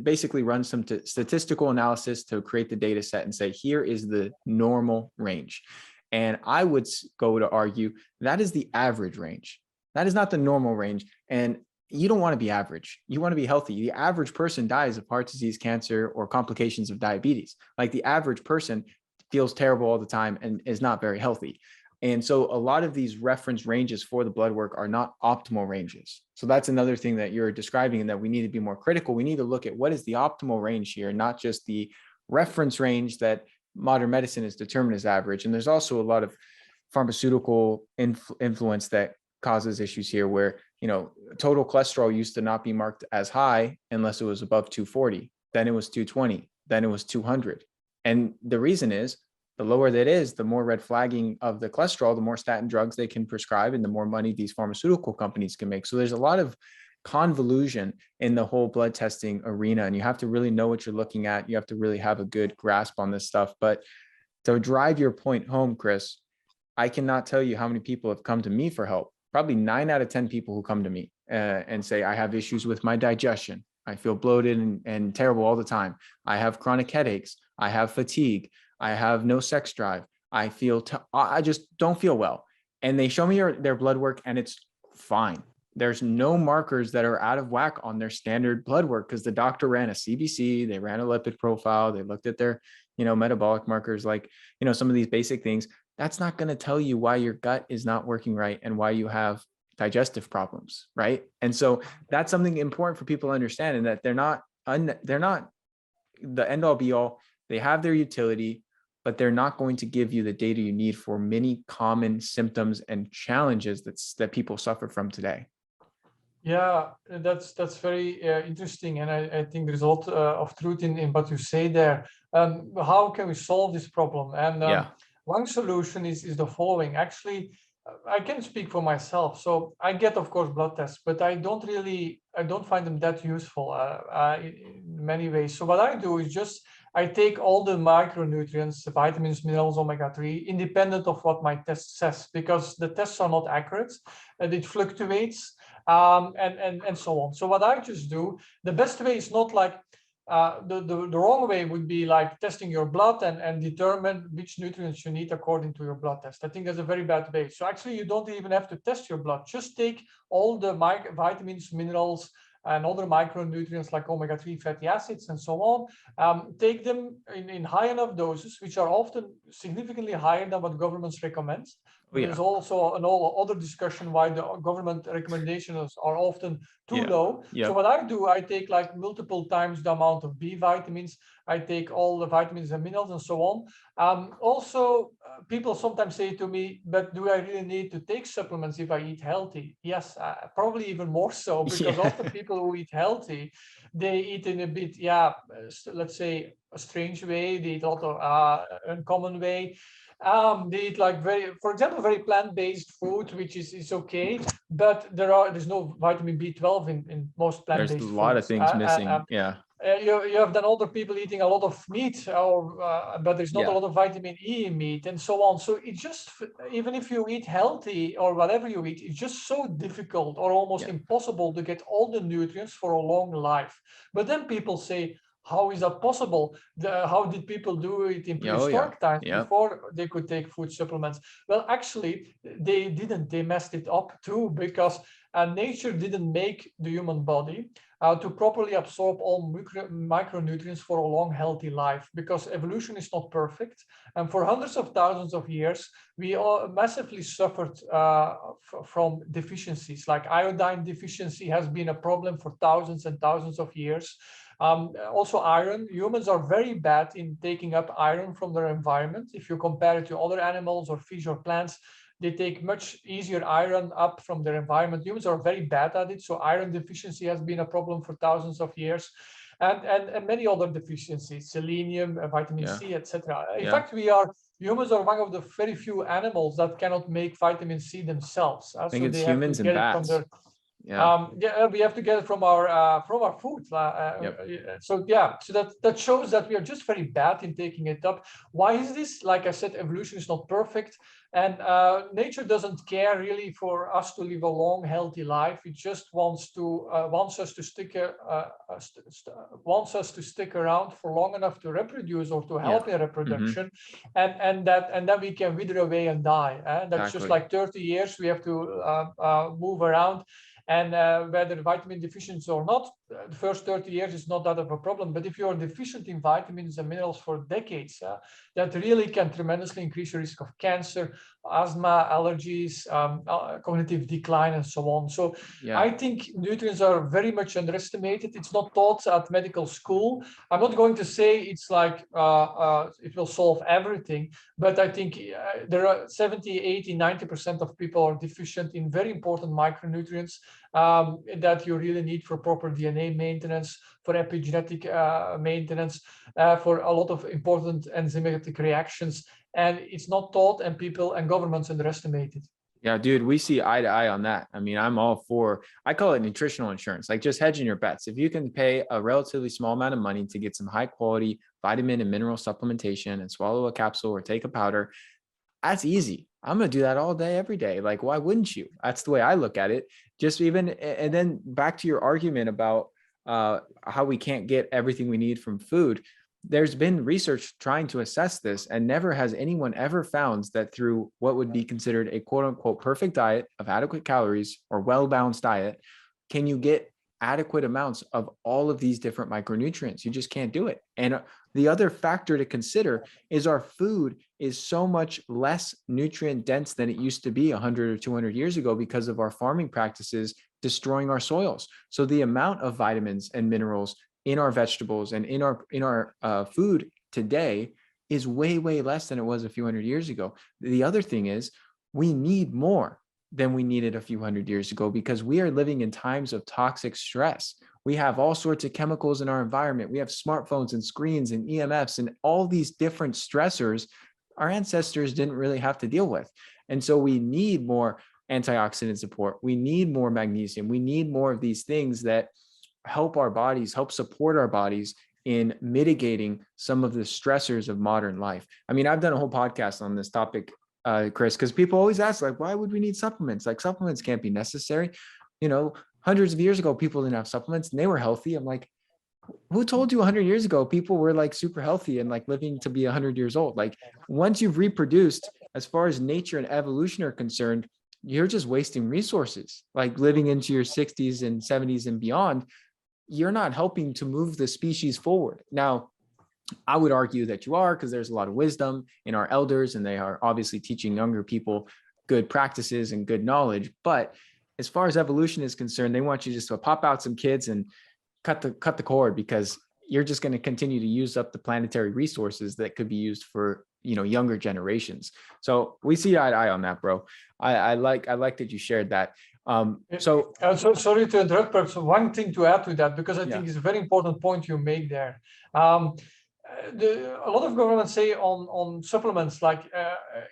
basically run some statistical analysis to create the data set and say, here is the normal range. And I would go to argue that is the average range. That is not the normal range. And you don't want to be average. You want to be healthy. The average person dies of heart disease, cancer, or complications of diabetes. Like, the average person feels terrible all the time and is not very healthy. And so a lot of these reference ranges for the blood work are not optimal ranges. So that's another thing that you're describing, and that we need to be more critical. We need to look at what is the optimal range here, not just the reference range that modern medicine is determined as average. And there's also a lot of pharmaceutical influence that causes issues here, where, total cholesterol used to not be marked as high unless it was above 240. Then it was 220. Then it was 200. And the reason is, the lower that is, the more red flagging of the cholesterol, the more statin drugs they can prescribe, and the more money these pharmaceutical companies can make. So there's a lot of convolution in the whole blood testing arena, and you have to really know what you're looking at. You have to really have a good grasp on this stuff. But to drive your point home, Kris, I cannot tell you how many people have come to me for help. Probably 9 out of 10 people who come to me and say, I have issues with my digestion. I feel bloated and terrible all the time. I have chronic headaches. I have fatigue. I have no sex drive. I just don't feel well. And they show me their blood work, and it's fine. There's no markers that are out of whack on their standard blood work, because the doctor ran a CBC, they ran a lipid profile, they looked at their, metabolic markers, like, some of these basic things. That's not going to tell you why your gut is not working right and why you have digestive problems, right? And so that's something important for people to understand, and that they're not the end all be all. They have their utility, but they're not going to give you the data you need for many common symptoms and challenges that people suffer from today. Yeah, that's very interesting, and I think there's a lot of truth in what you say there. How can we solve this problem? And one solution is the following. Actually, I can speak for myself. So I get, of course, blood tests, but I don't find them that useful in many ways. So what I do is just I take all the micronutrients, the vitamins, minerals, omega-3, independent of what my test says, because the tests are not accurate and it fluctuates, and so on. So what I just do, the best way is not like the wrong way would be like testing your blood and determine which nutrients you need according to your blood test. I think that's a very bad way. So actually, you don't even have to test your blood. Just take all the vitamins, minerals, and other micronutrients like omega-3 fatty acids and so on. Take them in high enough doses, which are often significantly higher than what governments recommend. There's also an other discussion why the government recommendations are often too low. So what I do, I take like multiple times the amount of B vitamins. I take all the vitamins and minerals and so on. Also, people sometimes say to me, but do I really need to take supplements if I eat healthy? Yes, probably even more so, because often people who eat healthy, they eat in a bit, let's say a strange way. They eat a lot of uncommon way. They eat like for example, very plant-based food, which is okay, but there's no vitamin B12 in most plant-based foods. There's a lot of things missing. You have then other people eating a lot of meat, but there's not a lot of vitamin E in meat and so on. So it's just, even if you eat healthy or whatever you eat, it's just so difficult or almost impossible to get all the nutrients for a long life. But then people say, how is that possible? How did people do it in prehistoric times before they could take food supplements? Well, actually, they didn't. They messed it up too, because nature didn't make the human body to properly absorb all micronutrients for a long, healthy life, because evolution is not perfect. And for hundreds of thousands of years, we all massively suffered from deficiencies. Like iodine deficiency has been a problem for thousands and thousands of years. Also iron, humans are very bad in taking up iron from their environment. If you compare it to other animals or fish or plants, they take much easier iron up from their environment. Humans are very bad at it. So iron deficiency has been a problem for thousands of years. And many other deficiencies, selenium, vitamin C, etc. In fact, humans are one of the very few animals that cannot make vitamin C themselves. I think it's humans and bats. Yeah. Yeah, we have to get it from our food. Yep. So yeah, so that shows that we are just very bad in taking it up. Why is this? Like I said, evolution is not perfect, and nature doesn't care really for us to live a long, healthy life. It just wants us to stick around for long enough to reproduce or to Yeah. help in reproduction, and then we can wither away and die. That's just Exactly. like 30 years we have to move around. And whether vitamin deficiency or not, the first 30 years is not that of a problem. But if you're deficient in vitamins and minerals for decades, that really can tremendously increase your risk of cancer, asthma, allergies, cognitive decline, and so on. So Yeah. I think nutrients are very much underestimated. It's not taught at medical school. I'm not going to say it's like it will solve everything, but I think there are 70, 80, 90% of people are deficient in very important micronutrients that you really need for proper DNA maintenance, for epigenetic maintenance, for a lot of important enzymatic reactions. And it's not taught, and people and governments underestimate it. Yeah, dude, we see eye to eye on that. I mean, I'm all for, I call it nutritional insurance, like just hedging your bets. If you can pay a relatively small amount of money to get some high quality vitamin and mineral supplementation and swallow a capsule or take a powder, that's easy. I'm going to do that all day, every day. Like, why wouldn't you? That's the way I look at it. Just even, and then back to your argument about how we can't get everything we need from food. There's been research trying to assess this, and never has anyone ever found that through what would be considered a quote unquote perfect diet of adequate calories or well-balanced diet, can you get adequate amounts of all of these different micronutrients. You just can't do it. And the other factor to consider is our food is so much less nutrient dense than it used to be 100 or 200 years ago because of our farming practices destroying our soils. So the amount of vitamins and minerals in our vegetables and in our food today is way, way less than it was a few hundred years ago. The other thing is we need more than we needed a few hundred years ago because we are living in times of toxic stress. We have all sorts of chemicals in our environment. We have smartphones and screens and EMFs and all these different stressors our ancestors didn't really have to deal with. And so we need more antioxidant support. We need more magnesium. We need more of these things that help our bodies, help support our bodies in mitigating some of the stressors of modern life. I mean, I've done a whole podcast on this topic, Kris, because people always ask, like, why would we need supplements? Like, supplements can't be necessary. You know, hundreds of years ago, people didn't have supplements and they were healthy. I'm like, who told you 100 years ago people were like super healthy and like living to be 100 years old? Like, once you've reproduced, as far as nature and evolution are concerned, you're just wasting resources. Like living into your 60s and 70s and beyond, you're not helping to move the species forward. Now, I would argue that you are, because there's a lot of wisdom in our elders and they are obviously teaching younger people good practices and good knowledge. But as far as evolution is concerned, they want you just to pop out some kids and cut the cord, because you're just going to continue to use up the planetary resources that could be used for, you know, younger generations. So we see eye to eye on that, bro. I like that you shared that. So sorry to interrupt, perhaps one thing to add to that, because I think it's a very important point you make there. A lot of governments say on supplements, like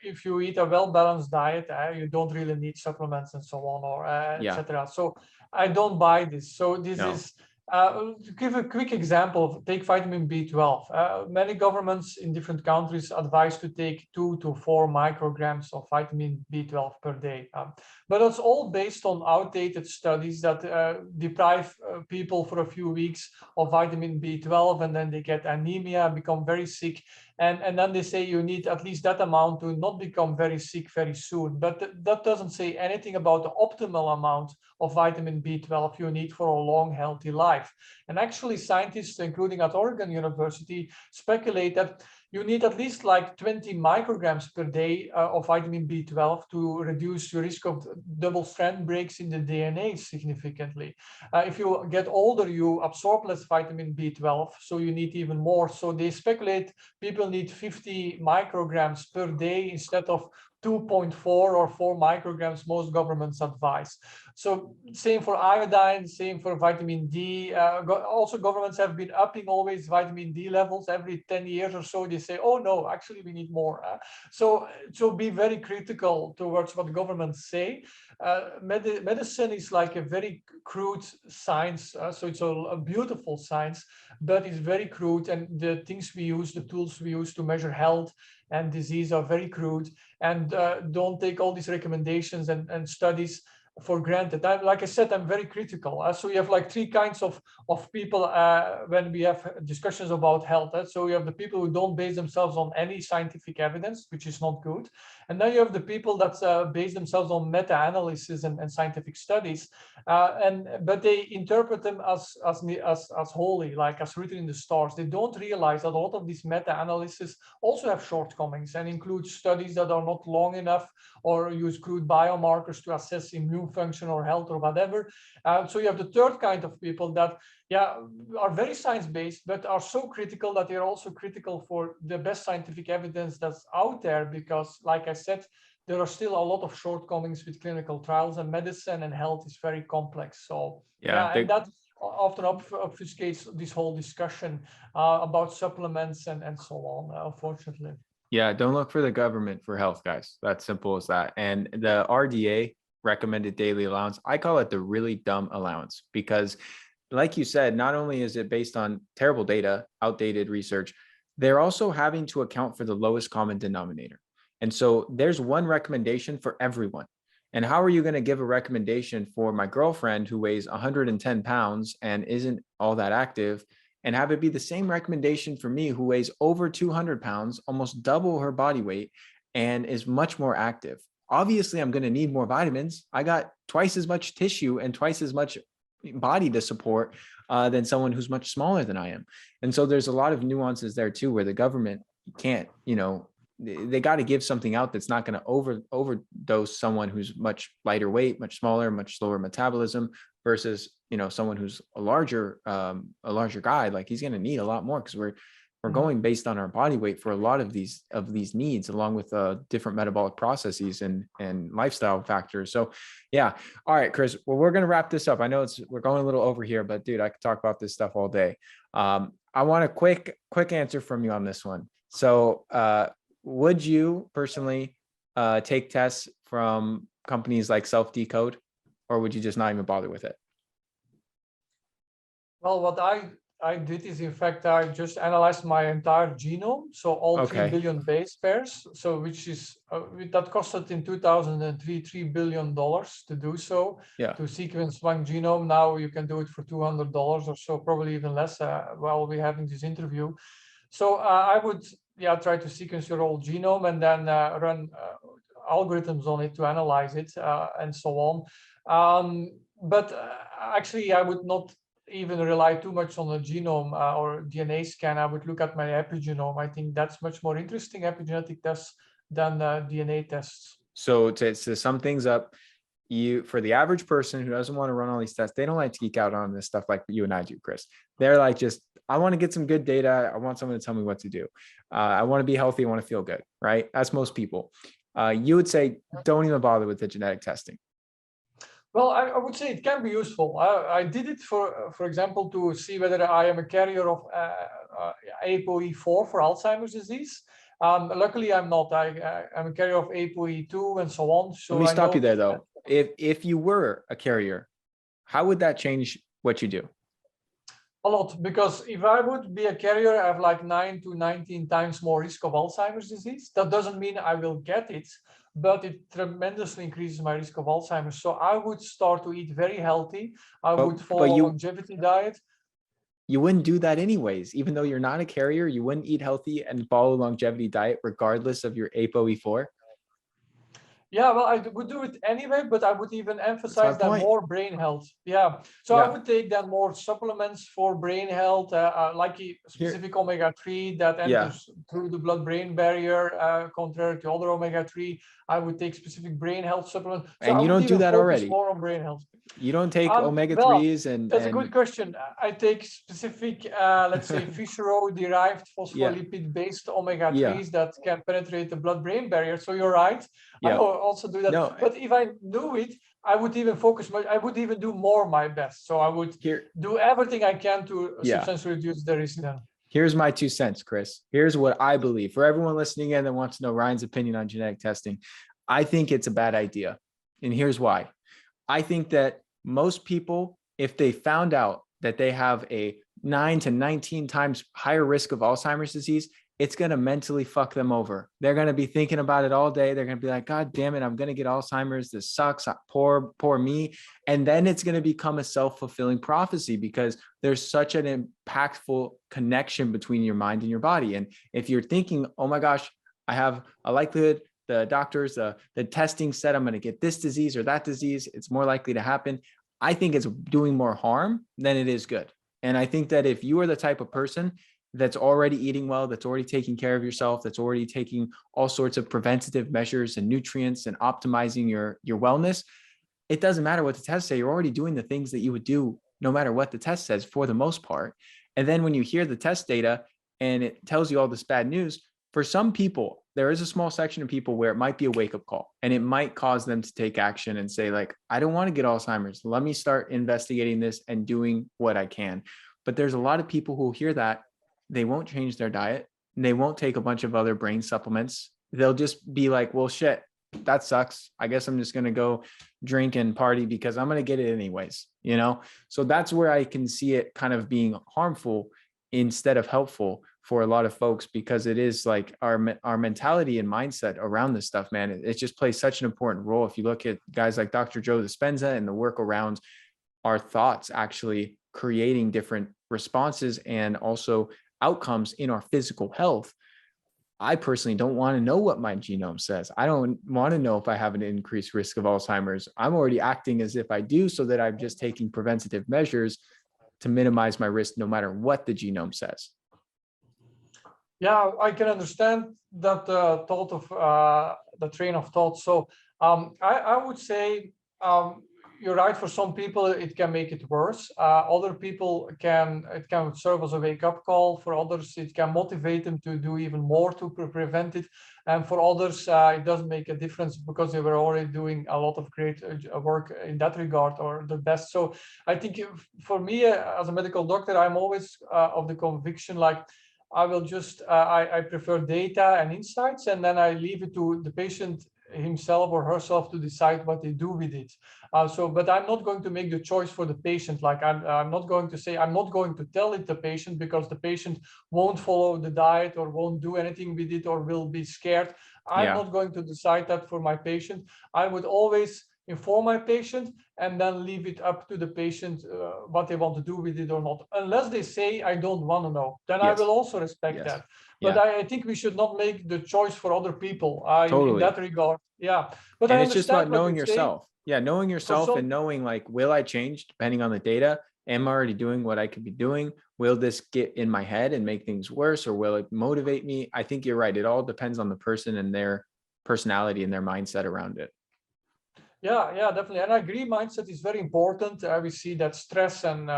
if you eat a well-balanced diet, you don't really need supplements and so on, or etc. So I don't buy this. So this is to give a quick example, take vitamin B12. Many governments in different countries advise to take 2 to 4 micrograms of vitamin B12 per day. But it's all based on outdated studies that deprive people for a few weeks of vitamin B12, and then they get anemia, become very sick. And then they say you need at least that amount to not become very sick very soon. But that doesn't say anything about the optimal amount of vitamin B12 you need for a long, healthy life. And actually, scientists, including at Oregon University, speculate that you need at least like 20 micrograms per day of vitamin B12 to reduce your risk of double strand breaks in the DNA significantly. If you get older, you absorb less vitamin B12, so you need even more. So they speculate people need 50 micrograms per day instead of 2.4 or 4 micrograms most governments advise. So same for iodine, same for vitamin D. Also, governments have been upping always vitamin D levels every 10 years or so. They say, oh no, actually we need more. So be very critical towards what governments say. Medicine is like a very crude science. So it's a beautiful science, but it's very crude. And the things we use, the tools we use to measure health and disease are very crude. And don't take all these recommendations and studies for granted. Like I said, I'm very critical. So we have like three kinds of people when we have discussions about health. So we have the people who don't base themselves on any scientific evidence, which is not good. And then you have the people that base themselves on meta-analysis and scientific studies, but they interpret them as holy, like as written in the stars. They don't realize that a lot of these meta-analysis also have shortcomings and include studies that are not long enough or use crude biomarkers to assess immune function or health or whatever. So you have the third kind of people that are very science-based, but are so critical that they're also critical for the best scientific evidence that's out there, because like I said, there are still a lot of shortcomings with clinical trials, and medicine and health is very complex. So and that often obfuscates this whole discussion about supplements and so on, unfortunately. Yeah, don't look for the government for health, guys. That's simple as that. And the RDA, recommended daily allowance, I call it the really dumb allowance, because like you said, not only is it based on terrible data, outdated research, they're also having to account for the lowest common denominator. And so there's one recommendation for everyone. And how are you going to give a recommendation for my girlfriend who weighs 110 pounds and isn't all that active, and have it be the same recommendation for me who weighs over 200 pounds, almost double her body weight, and is much more active? Obviously, I'm going to need more vitamins. I got twice as much tissue and twice as much body to support than someone who's much smaller than I am. And so there's a lot of nuances there too, where the government can't, they got to give something out that's not going to overdose someone who's much lighter weight, much smaller, much slower metabolism, versus someone who's a larger guy. Like, he's going to need a lot more, because we're going based on our body weight for a lot of these needs, along with different metabolic processes and lifestyle factors. So yeah. All right, Kris, well, we're going to wrap this up. I know we're going a little over here, but dude, I could talk about this stuff all day. I want a quick answer from you on this one. So would you personally take tests from companies like Self Decode, or would you just not even bother with it? Well, what I did is, in fact, I just analyzed my entire genome, so all 3 billion base pairs. So which is that costed in 2003 $3 billion to do so. To sequence one genome. Now you can do it for $200 or so, probably even less, while we're having this interview. So I would try to sequence your whole genome and then run algorithms on it to analyze it and so on. But actually, I would not even rely too much on a genome or DNA scan. I would look at my epigenome. I think that's much more interesting, epigenetic tests, than DNA tests. So to sum things up, for the average person who doesn't want to run all these tests, they don't like to geek out on this stuff like you and I do, Kris. They're like, I want to get some good data. I want someone to tell me what to do. I want to be healthy. I want to feel good, right? That's most people. You would say, don't even bother with the genetic testing. Well, I would say it can be useful. I did it for example, to see whether I am a carrier of ApoE4 for Alzheimer's disease. Luckily, I'm not. I'm a carrier of ApoE2 and so on. So let me stop you there, though. If you were a carrier, how would that change what you do? A lot, because if I would be a carrier, I have like 9 to 19 times more risk of Alzheimer's disease. That doesn't mean I will get it, but it tremendously increases my risk of Alzheimer's. So I would start to eat very healthy. I would follow a longevity diet. You wouldn't do that anyways. Even though you're not a carrier, you wouldn't eat healthy and follow a longevity diet regardless of your ApoE4. Yeah, well, I would do it anyway, but I would even emphasize that more brain health. Yeah, so I would take then more supplements for brain health, like a specific omega-3 that enters through the blood-brain barrier, contrary to other omega-3. I would take specific brain health supplements. So and you don't do that already. More on brain health. You don't take omega-3s and... That's a good question. I take specific, let's say, fish roe-derived phospholipid-based omega-3s that can penetrate the blood-brain barrier. So you're right. I Yeah. also do that. No, But if I knew it, I would even focus. I would even do more my best. So I would here, do everything I can to yeah. substantially reduce the risk. Then. Here's my 2 cents, Kris. Here's what I believe. For everyone listening in that wants to know Ryan's opinion on genetic testing, I think it's a bad idea. And here's why. I think that most people, if they found out that they have a 9 to 19 times higher risk of Alzheimer's disease, it's going to mentally fuck them over. They're going to be thinking about it all day. They're going to be like, God damn it, I'm going to get Alzheimer's. This sucks. Poor me. And then it's going to become a self-fulfilling prophecy because there's such an impactful connection between your mind and your body. And if you're thinking, oh my gosh, I have a likelihood, the doctors, the testing said I'm going to get this disease or that disease, it's more likely to happen. I think it's doing more harm than it is good. And I think that if you are the type of person that's already eating well, that's already taking care of yourself, that's already taking all sorts of preventative measures and nutrients and optimizing your wellness, it doesn't matter what the tests say. You're already doing the things that you would do no matter what the test says for the most part. And then when you hear the test data and it tells you all this bad news, for some people, there is a small section of people where it might be a wake-up call and it might cause them to take action and say, like, I don't want to get Alzheimer's. Let me start investigating this and doing what I can. But there's a lot of people who hear that, they won't change their diet and they won't take a bunch of other brain supplements. They'll just be like, well, shit, that sucks. I guess I'm just going to go drink and party because I'm going to get it anyways, you know? So that's where I can see it kind of being harmful instead of helpful for a lot of folks, because it is like our mentality and mindset around this stuff, man. It just plays such an important role. If you look at guys like Dr. Joe Dispenza and the work around our thoughts actually creating different responses and also outcomes in our physical health, I personally don't want to know what my genome says. I don't want to know if I have an increased risk of Alzheimer's. I'm already acting as if I do, so that I'm just taking preventative measures to minimize my risk no matter what the genome says. Yeah, I can understand that thought of the train of thought. So I would say you're right. For some people, it can make it worse. Other people it can serve as a wake-up call. For others, it can motivate them to do even more to prevent it. And for others, it doesn't make a difference because they were already doing a lot of great work in that regard, or the best. So I think for me, as a medical doctor, I'm always of the conviction, like, I will just, I prefer data and insights, and then I leave it to the patient himself or herself to decide what they do with it. But I'm not going to make the choice for the patient. Like I'm not going to say, I'm not going to tell it the patient, because the patient won't follow the diet or won't do anything with it or will be scared. I'm not going to decide that for my patient. I would always inform my patient and then leave it up to the patient what they want to do with it or not. Unless they say, I don't want to know, then I will also respect that. But I think we should not make the choice for other people in that regard. Yeah. But and I it's just about understand what knowing you're saying. yourself. Yeah, knowing yourself and knowing, like, will I change depending on the data? Am I already doing what I could be doing? Will this get in my head and make things worse, or will it motivate me? I think you're right. It all depends on the person and their personality and their mindset around it. Yeah, definitely. And I agree, mindset is very important. We see that stress and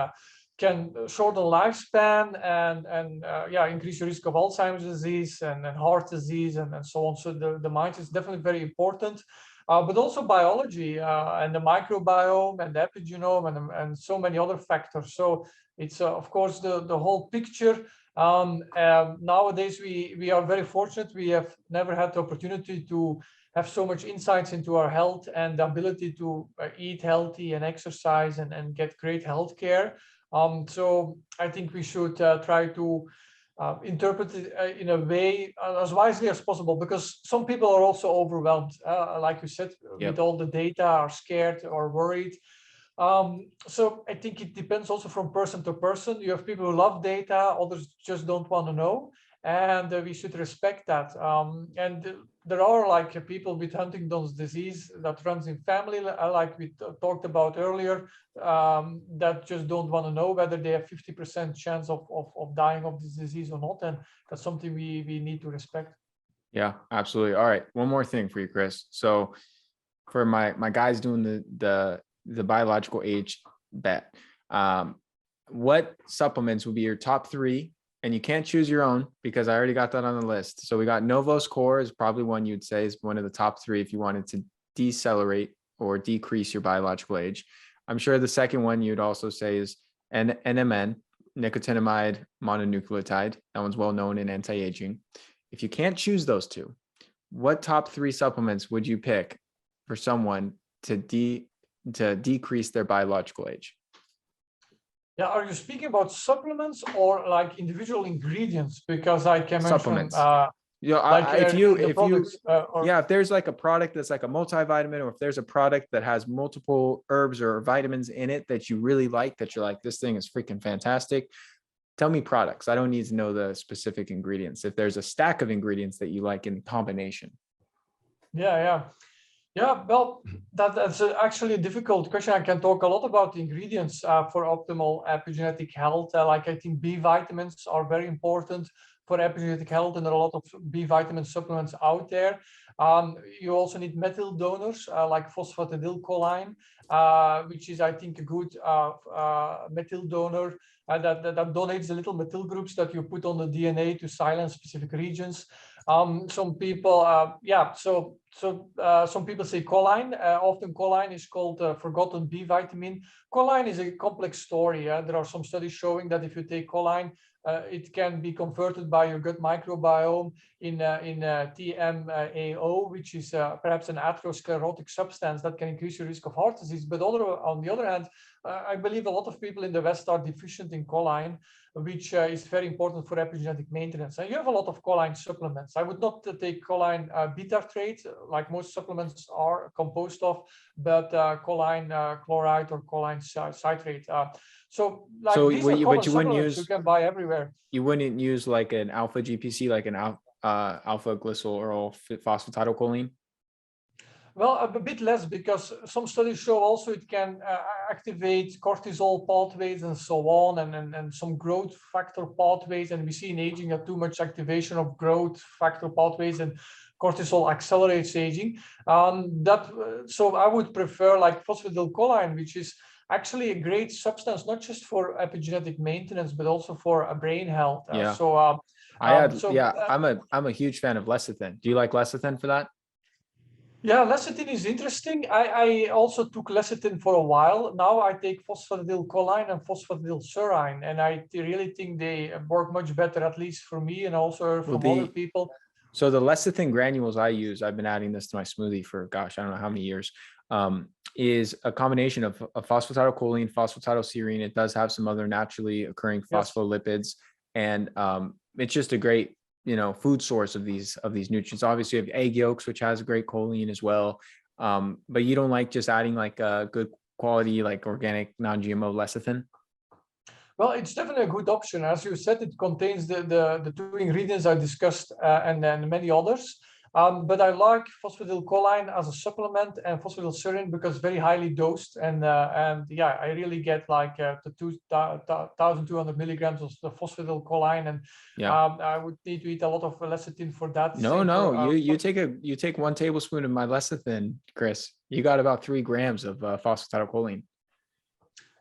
can shorten lifespan and increase your risk of Alzheimer's disease and heart disease and so on. So the mind is definitely very important. But also biology and the microbiome and the epigenome and so many other factors. So it's of course the whole picture. Nowadays we are very fortunate. We have never had the opportunity to have so much insights into our health and the ability to eat healthy and exercise and get great health care. So I think we should try to interpret it in a way as wisely as possible, because some people are also overwhelmed, like you said, with all the data, are scared or worried. So I think it depends also from person to person. You have people who love data, others just don't want to know, and we should respect that. And there are like people with Huntington's disease that runs in family, like we talked about earlier, that just don't want to know whether they have 50% chance of dying of this disease or not. And that's something we need to respect. Yeah, absolutely. All right. One more thing for you, Kris. So for my guys doing the biological age bet, what supplements would be your top 3 and you can't choose your own because I already got that on the list. So we got Novos Core is probably one you'd say is one of the top three if you wanted to decelerate or decrease your biological age. I'm sure the second one you'd also say is NMN, nicotinamide mononucleotide. That one's well known in anti-aging. If you can't choose those two, what top three supplements would you pick for someone to decrease their biological age? Yeah, are you speaking about supplements or like individual ingredients? Because I can mention Supplements. if if there's like a product that's like a multivitamin, or if there's a product that has multiple herbs or vitamins in it that you really like, that you're like, this thing is freaking fantastic. Tell me products. I don't need to know the specific ingredients. If there's a stack of ingredients that you like in combination. Yeah, well, that's actually a difficult question. I can talk a lot about the ingredients for optimal epigenetic health. Like I think B vitamins are very important for epigenetic health, and there are a lot of B vitamin supplements out there. You also need methyl donors like phosphatidylcholine, which is, I think, a good methyl donor that donates the little methyl groups that you put on the DNA to silence specific regions. Some people, some people say choline. Often choline is called forgotten B vitamin. Choline is a complex story. There are some studies showing that if you take choline, it can be converted by your gut microbiome in TMAO, which is perhaps an atherosclerotic substance that can increase your risk of heart disease. But on the other hand, I believe a lot of people in the West are deficient in choline, which is very important for epigenetic maintenance. And you have a lot of choline supplements. I would not take choline beta-tartrate, like most supplements are composed of, but choline chloride or choline citrate. These are common supplements you can buy everywhere. You wouldn't use like an alpha GPC, like an alpha glycerol phosphatidylcholine? Well, a bit less, because some studies show also it can activate cortisol pathways and so on, and some growth factor pathways. And we see in aging that too much activation of growth factor pathways and cortisol accelerates aging. So I would prefer like phosphatidylcholine, which is actually a great substance, not just for epigenetic maintenance, but also for brain health. I'm a huge fan of lecithin. Do you like lecithin for that? Yeah, lecithin is interesting. I also took lecithin for a while. Now I take phosphatidylcholine and phosphatidylserine, and I really think they work much better, at least for me, and also from other people. So the lecithin granules I use, I've been adding this to my smoothie for, gosh, I don't know how many years, is a combination of a phosphatidylcholine, phosphatidylserine. It does have some other naturally occurring phospholipids, and it's just a great, food source of these nutrients. Obviously you have egg yolks, which has a great choline as well. But you don't like just adding like a good quality, like organic, non-GMO lecithin? Well, it's definitely a good option. As you said, it contains the two ingredients I discussed and then many others. But I like phosphatidylcholine as a supplement and phosphatidylserine because very highly dosed, and I really get like the 2,200 milligrams of the phosphatidylcholine, and I would need to eat a lot of lecithin for that. You take 1 tablespoon of my lecithin, Kris. You got about 3 grams of phosphatidylcholine.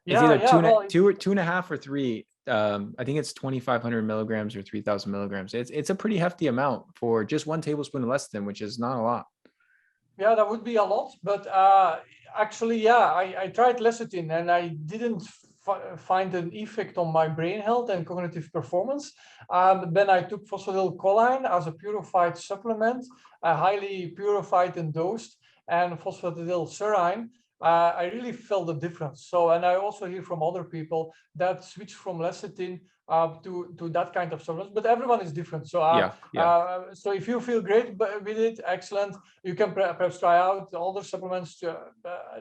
It's either 2.5 or 3. I think it's 2,500 milligrams or 3,000 milligrams. It's a pretty hefty amount for just 1 tablespoon of lecithin, which is not a lot. Yeah, that would be a lot. But actually, I tried lecithin and I didn't find an effect on my brain health and cognitive performance. Then I took phosphatidylcholine as a purified supplement, highly purified and dosed, and phosphatidylserine. I really felt the difference. And I also hear from other people that switch from lecithin to that kind of supplements, but everyone is different. So if you feel great with it, excellent. You can perhaps try out other supplements.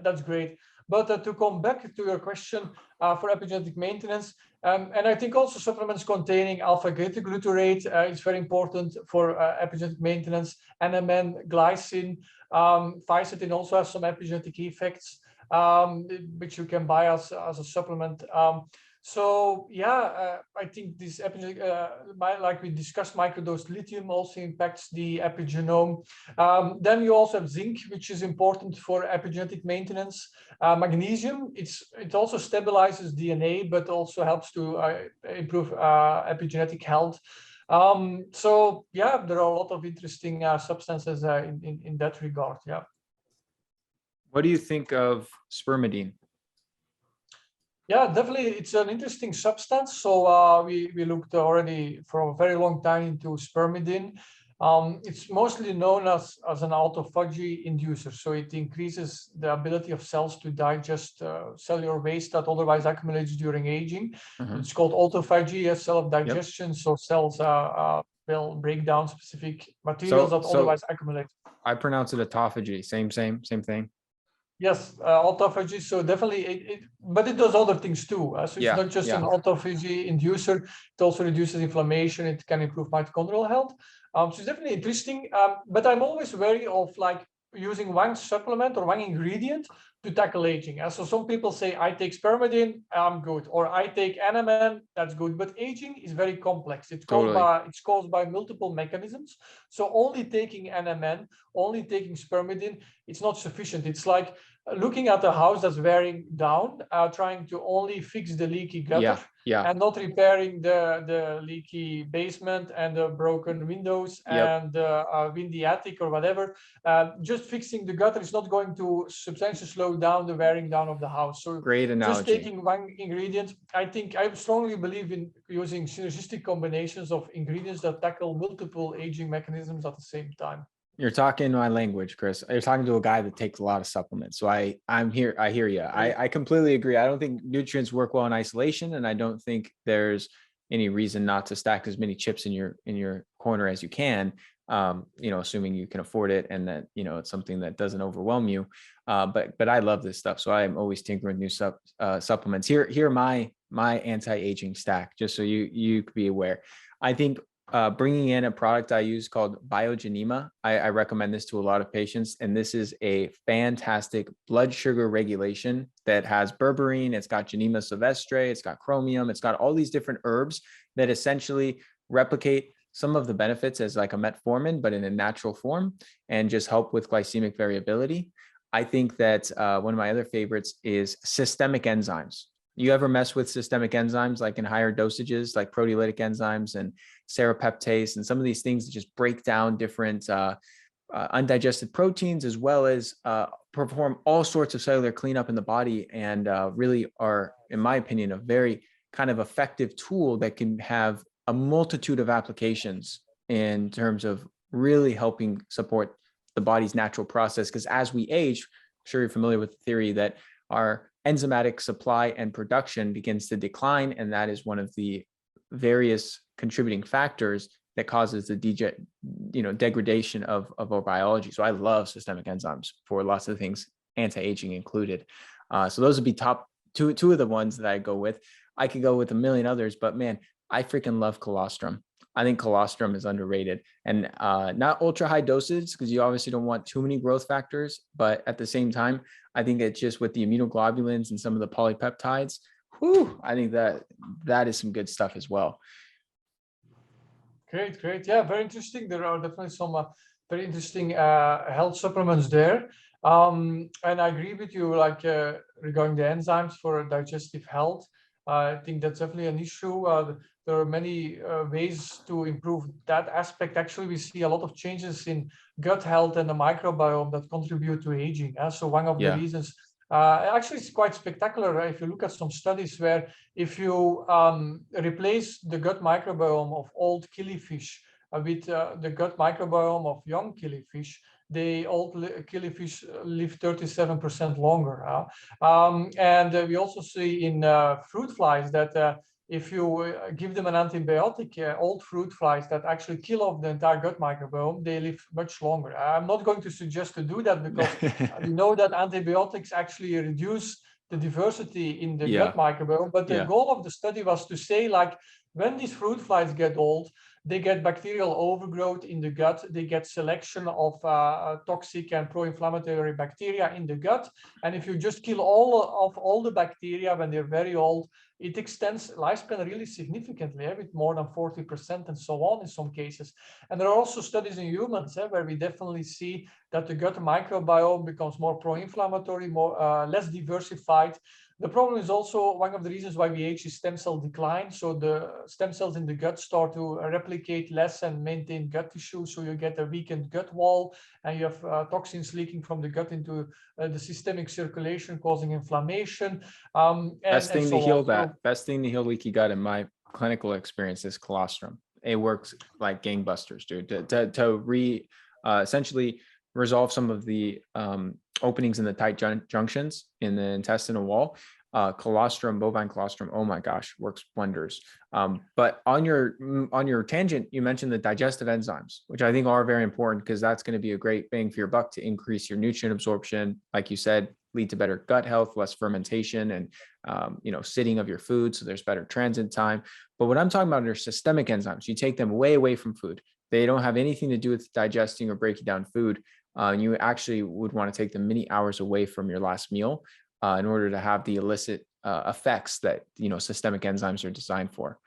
That's great. But to come back to your question for epigenetic maintenance, and I think also supplements containing alpha-ketoglutarate is very important for epigenetic maintenance. NMN, glycine, fisetin also has some epigenetic effects, which you can buy as a supplement. So I think this like we discussed, microdose lithium also impacts the epigenome. Then you also have zinc, which is important for epigenetic maintenance. Magnesium, it also stabilizes DNA, but also helps to improve epigenetic health. So there are a lot of interesting substances in that regard. Yeah. What do you think of spermidine? Yeah, definitely. It's an interesting substance. So we looked already for a very long time into spermidine. It's mostly known as an autophagy inducer. So it increases the ability of cells to digest cellular waste that otherwise accumulates during aging. It's called autophagy, a cell of digestion. Yep. So cells will break down specific materials that otherwise accumulate. I pronounce it autophagy. Same thing. Yes, autophagy. So definitely, but it does other things too. So it's not just an autophagy inducer. It also reduces inflammation. It can improve mitochondrial health. So it's definitely interesting. But I'm always wary of like using one supplement or one ingredient to tackle aging. So some people say, I take spermidine, I'm good, or I take NMN, that's good. But aging is very complex. It's caused by multiple mechanisms. So only taking NMN, only taking spermidine, it's not sufficient. It's like looking at a house that's wearing down, trying to only fix the leaky gutter and not repairing the leaky basement and the broken windows and the windy attic or whatever. Just fixing the gutter is not going to substantially slow down the wearing down of the house. So great analogy. Just taking one ingredient, I strongly believe in using synergistic combinations of ingredients that tackle multiple aging mechanisms at the same time. You're talking my language, Kris. You're talking to a guy that takes a lot of supplements. So I'm here. I hear you. I completely agree. I don't think nutrients work well in isolation, and I don't think there's any reason not to stack as many chips in your corner as you can. Assuming you can afford it and that it's something that doesn't overwhelm you. But I love this stuff, so I am always tinkering new supplements. Here are my anti-aging stack, just so you could be aware. I think. Bringing in a product I use called Biogenema. I recommend this to a lot of patients, and this is a fantastic blood sugar regulation that has berberine, it's got Genema sylvestre, it's got chromium, it's got all these different herbs that essentially replicate some of the benefits as like a metformin, but in a natural form, and just help with glycemic variability. I think that one of my other favorites is systemic enzymes. You ever mess with systemic enzymes like in higher dosages, like proteolytic enzymes and serrapeptase and some of these things that just break down different undigested proteins, as well as perform all sorts of cellular cleanup in the body, and really are, in my opinion, a very kind of effective tool that can have a multitude of applications in terms of really helping support the body's natural process. Because as we age, I'm sure you're familiar with the theory that our enzymatic supply and production begins to decline, and that is one of the various contributing factors that causes the degradation of our biology. So I love systemic enzymes for lots of things, anti-aging included. So those would be top two of the ones that I go with. I could go with a million others, but man, I freaking love colostrum. I think colostrum is underrated, and not ultra high doses, because you obviously don't want too many growth factors. But at the same time, I think it's just with the immunoglobulins and some of the polypeptides, I think that is some good stuff as well. Great. Yeah, very interesting. There are definitely some very interesting health supplements there. And I agree with you, like regarding the enzymes for digestive health. I think that's definitely an issue. There are many ways to improve that aspect. Actually, we see a lot of changes in gut health and the microbiome that contribute to aging. So one of the reasons, actually, it's quite spectacular. If you look at some studies where if you replace the gut microbiome of old killifish with the gut microbiome of young killifish, the old killifish live 37% longer. And we also see in fruit flies that if you give them an antibiotic, old fruit flies that actually kill off the entire gut microbiome, they live much longer. I'm not going to suggest to do that, because we know that antibiotics actually reduce the diversity in the gut microbiome. But the goal of the study was to say, like, when these fruit flies get old, they get bacterial overgrowth in the gut, they get selection of toxic and pro-inflammatory bacteria in the gut. And if you just kill all the bacteria when they're very old, it extends lifespan really significantly, with more than 40% and so on in some cases. And there are also studies in humans where we definitely see that the gut microbiome becomes more pro-inflammatory, more less diversified. The problem is also one of the reasons why we age is stem cell decline. So the stem cells in the gut start to replicate less and maintain gut tissue. So you get a weakened gut wall, and you have toxins leaking from the gut into the systemic circulation, causing inflammation. Best thing to heal leaky gut in my clinical experience is colostrum. It works like gangbusters, dude. To essentially resolve some of the openings in the tight junctions in the intestinal wall. Colostrum, bovine colostrum, oh my gosh, works wonders. But on your tangent, you mentioned the digestive enzymes, which I think are very important, because that's going to be a great bang for your buck to increase your nutrient absorption. Like you said, lead to better gut health, less fermentation, and sitting of your food, so there's better transit time. But what I'm talking about are systemic enzymes. You take them way away from food. They don't have anything to do with digesting or breaking down food. You actually would want to take them many hours away from your last meal in order to have the illicit effects that systemic enzymes are designed for.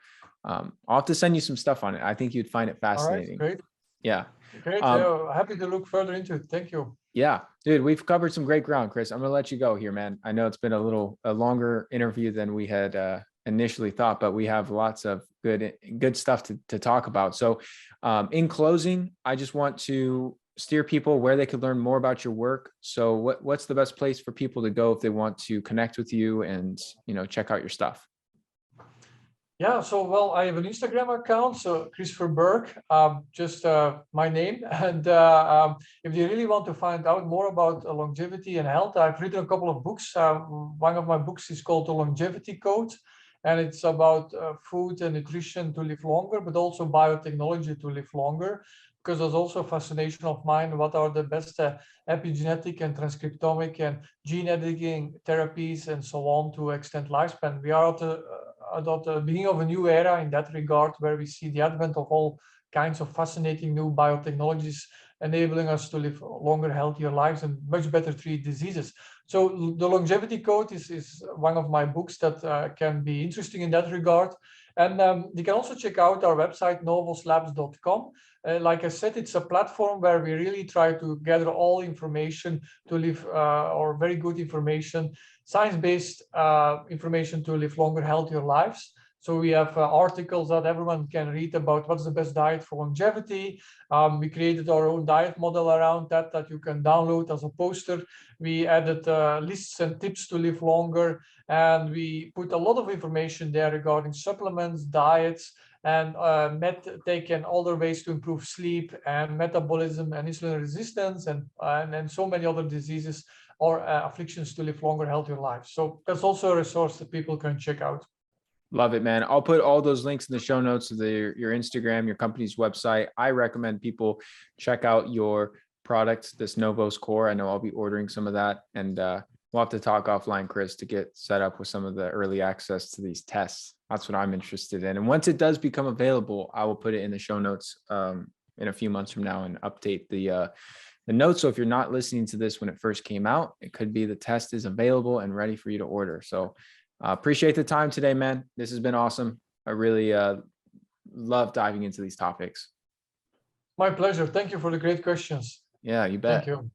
I'll have to send you some stuff on it. I think you'd find it fascinating. All right, great. Yeah. Great. Happy to look further into it. Thank you. Yeah, dude, we've covered some great ground, Kris. I'm gonna let you go here, man. I know it's been a longer interview than we had initially thought, but we have lots of good stuff to talk about. So in closing, I just want to steer people where they could learn more about your work. So what's the best place for people to go if they want to connect with you and check out your stuff? Yeah, so I have an Instagram account, so Kris Verburgh, just my name. And if you really want to find out more about longevity and health, I've written a couple of books. One of my books is called The Longevity Code, and it's about food and nutrition to live longer, but also biotechnology to live longer, because there's also a fascination of mine. What are the best epigenetic and transcriptomic and gene editing therapies and so on to extend lifespan? We are at the beginning of a new era in that regard, where we see the advent of all kinds of fascinating new biotechnologies enabling us to live longer, healthier lives and much better treat diseases. So the Longevity Code is one of my books that can be interesting in that regard. And you can also check out our website, novoslabs.com. Like I said, it's a platform where we really try to gather all information to live, or very good information, science-based information to live longer, healthier lives. So we have articles that everyone can read about what's the best diet for longevity. We created our own diet model around that you can download as a poster. We added lists and tips to live longer. And we put a lot of information there regarding supplements, diets, and taken other ways to improve sleep and metabolism and insulin resistance and so many other diseases or afflictions to live longer, healthier lives. So that's also a resource that people can check out. Love it, man. I'll put all those links in the show notes of your Instagram, your company's website. I recommend people check out your product, this Novos Core. I know I'll be ordering some of that, and we'll have to talk offline, Kris, to get set up with some of the early access to these tests. That's what I'm interested in. And once it does become available, I will put it in the show notes in a few months from now and update the notes. So if you're not listening to this when it first came out, it could be the test is available and ready for you to order. So appreciate the time today, man. This has been awesome. I really love diving into these topics. My pleasure. Thank you for the great questions. Yeah, you bet. Thank you.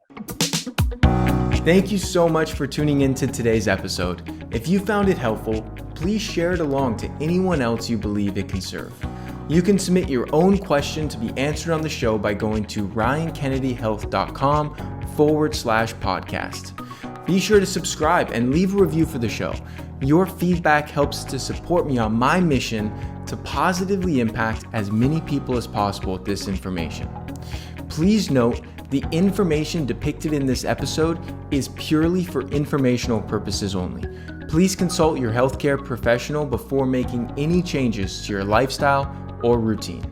Thank you so much for tuning into today's episode. If you found it helpful, please share it along to anyone else you believe it can serve. You can submit your own question to be answered on the show by going to ryankennedyhealth.com/podcast. Be sure to subscribe and leave a review for the show. Your feedback helps to support me on my mission to positively impact as many people as possible with this information. Please note, the information depicted in this episode is purely for informational purposes only. Please consult your healthcare professional before making any changes to your lifestyle or routine.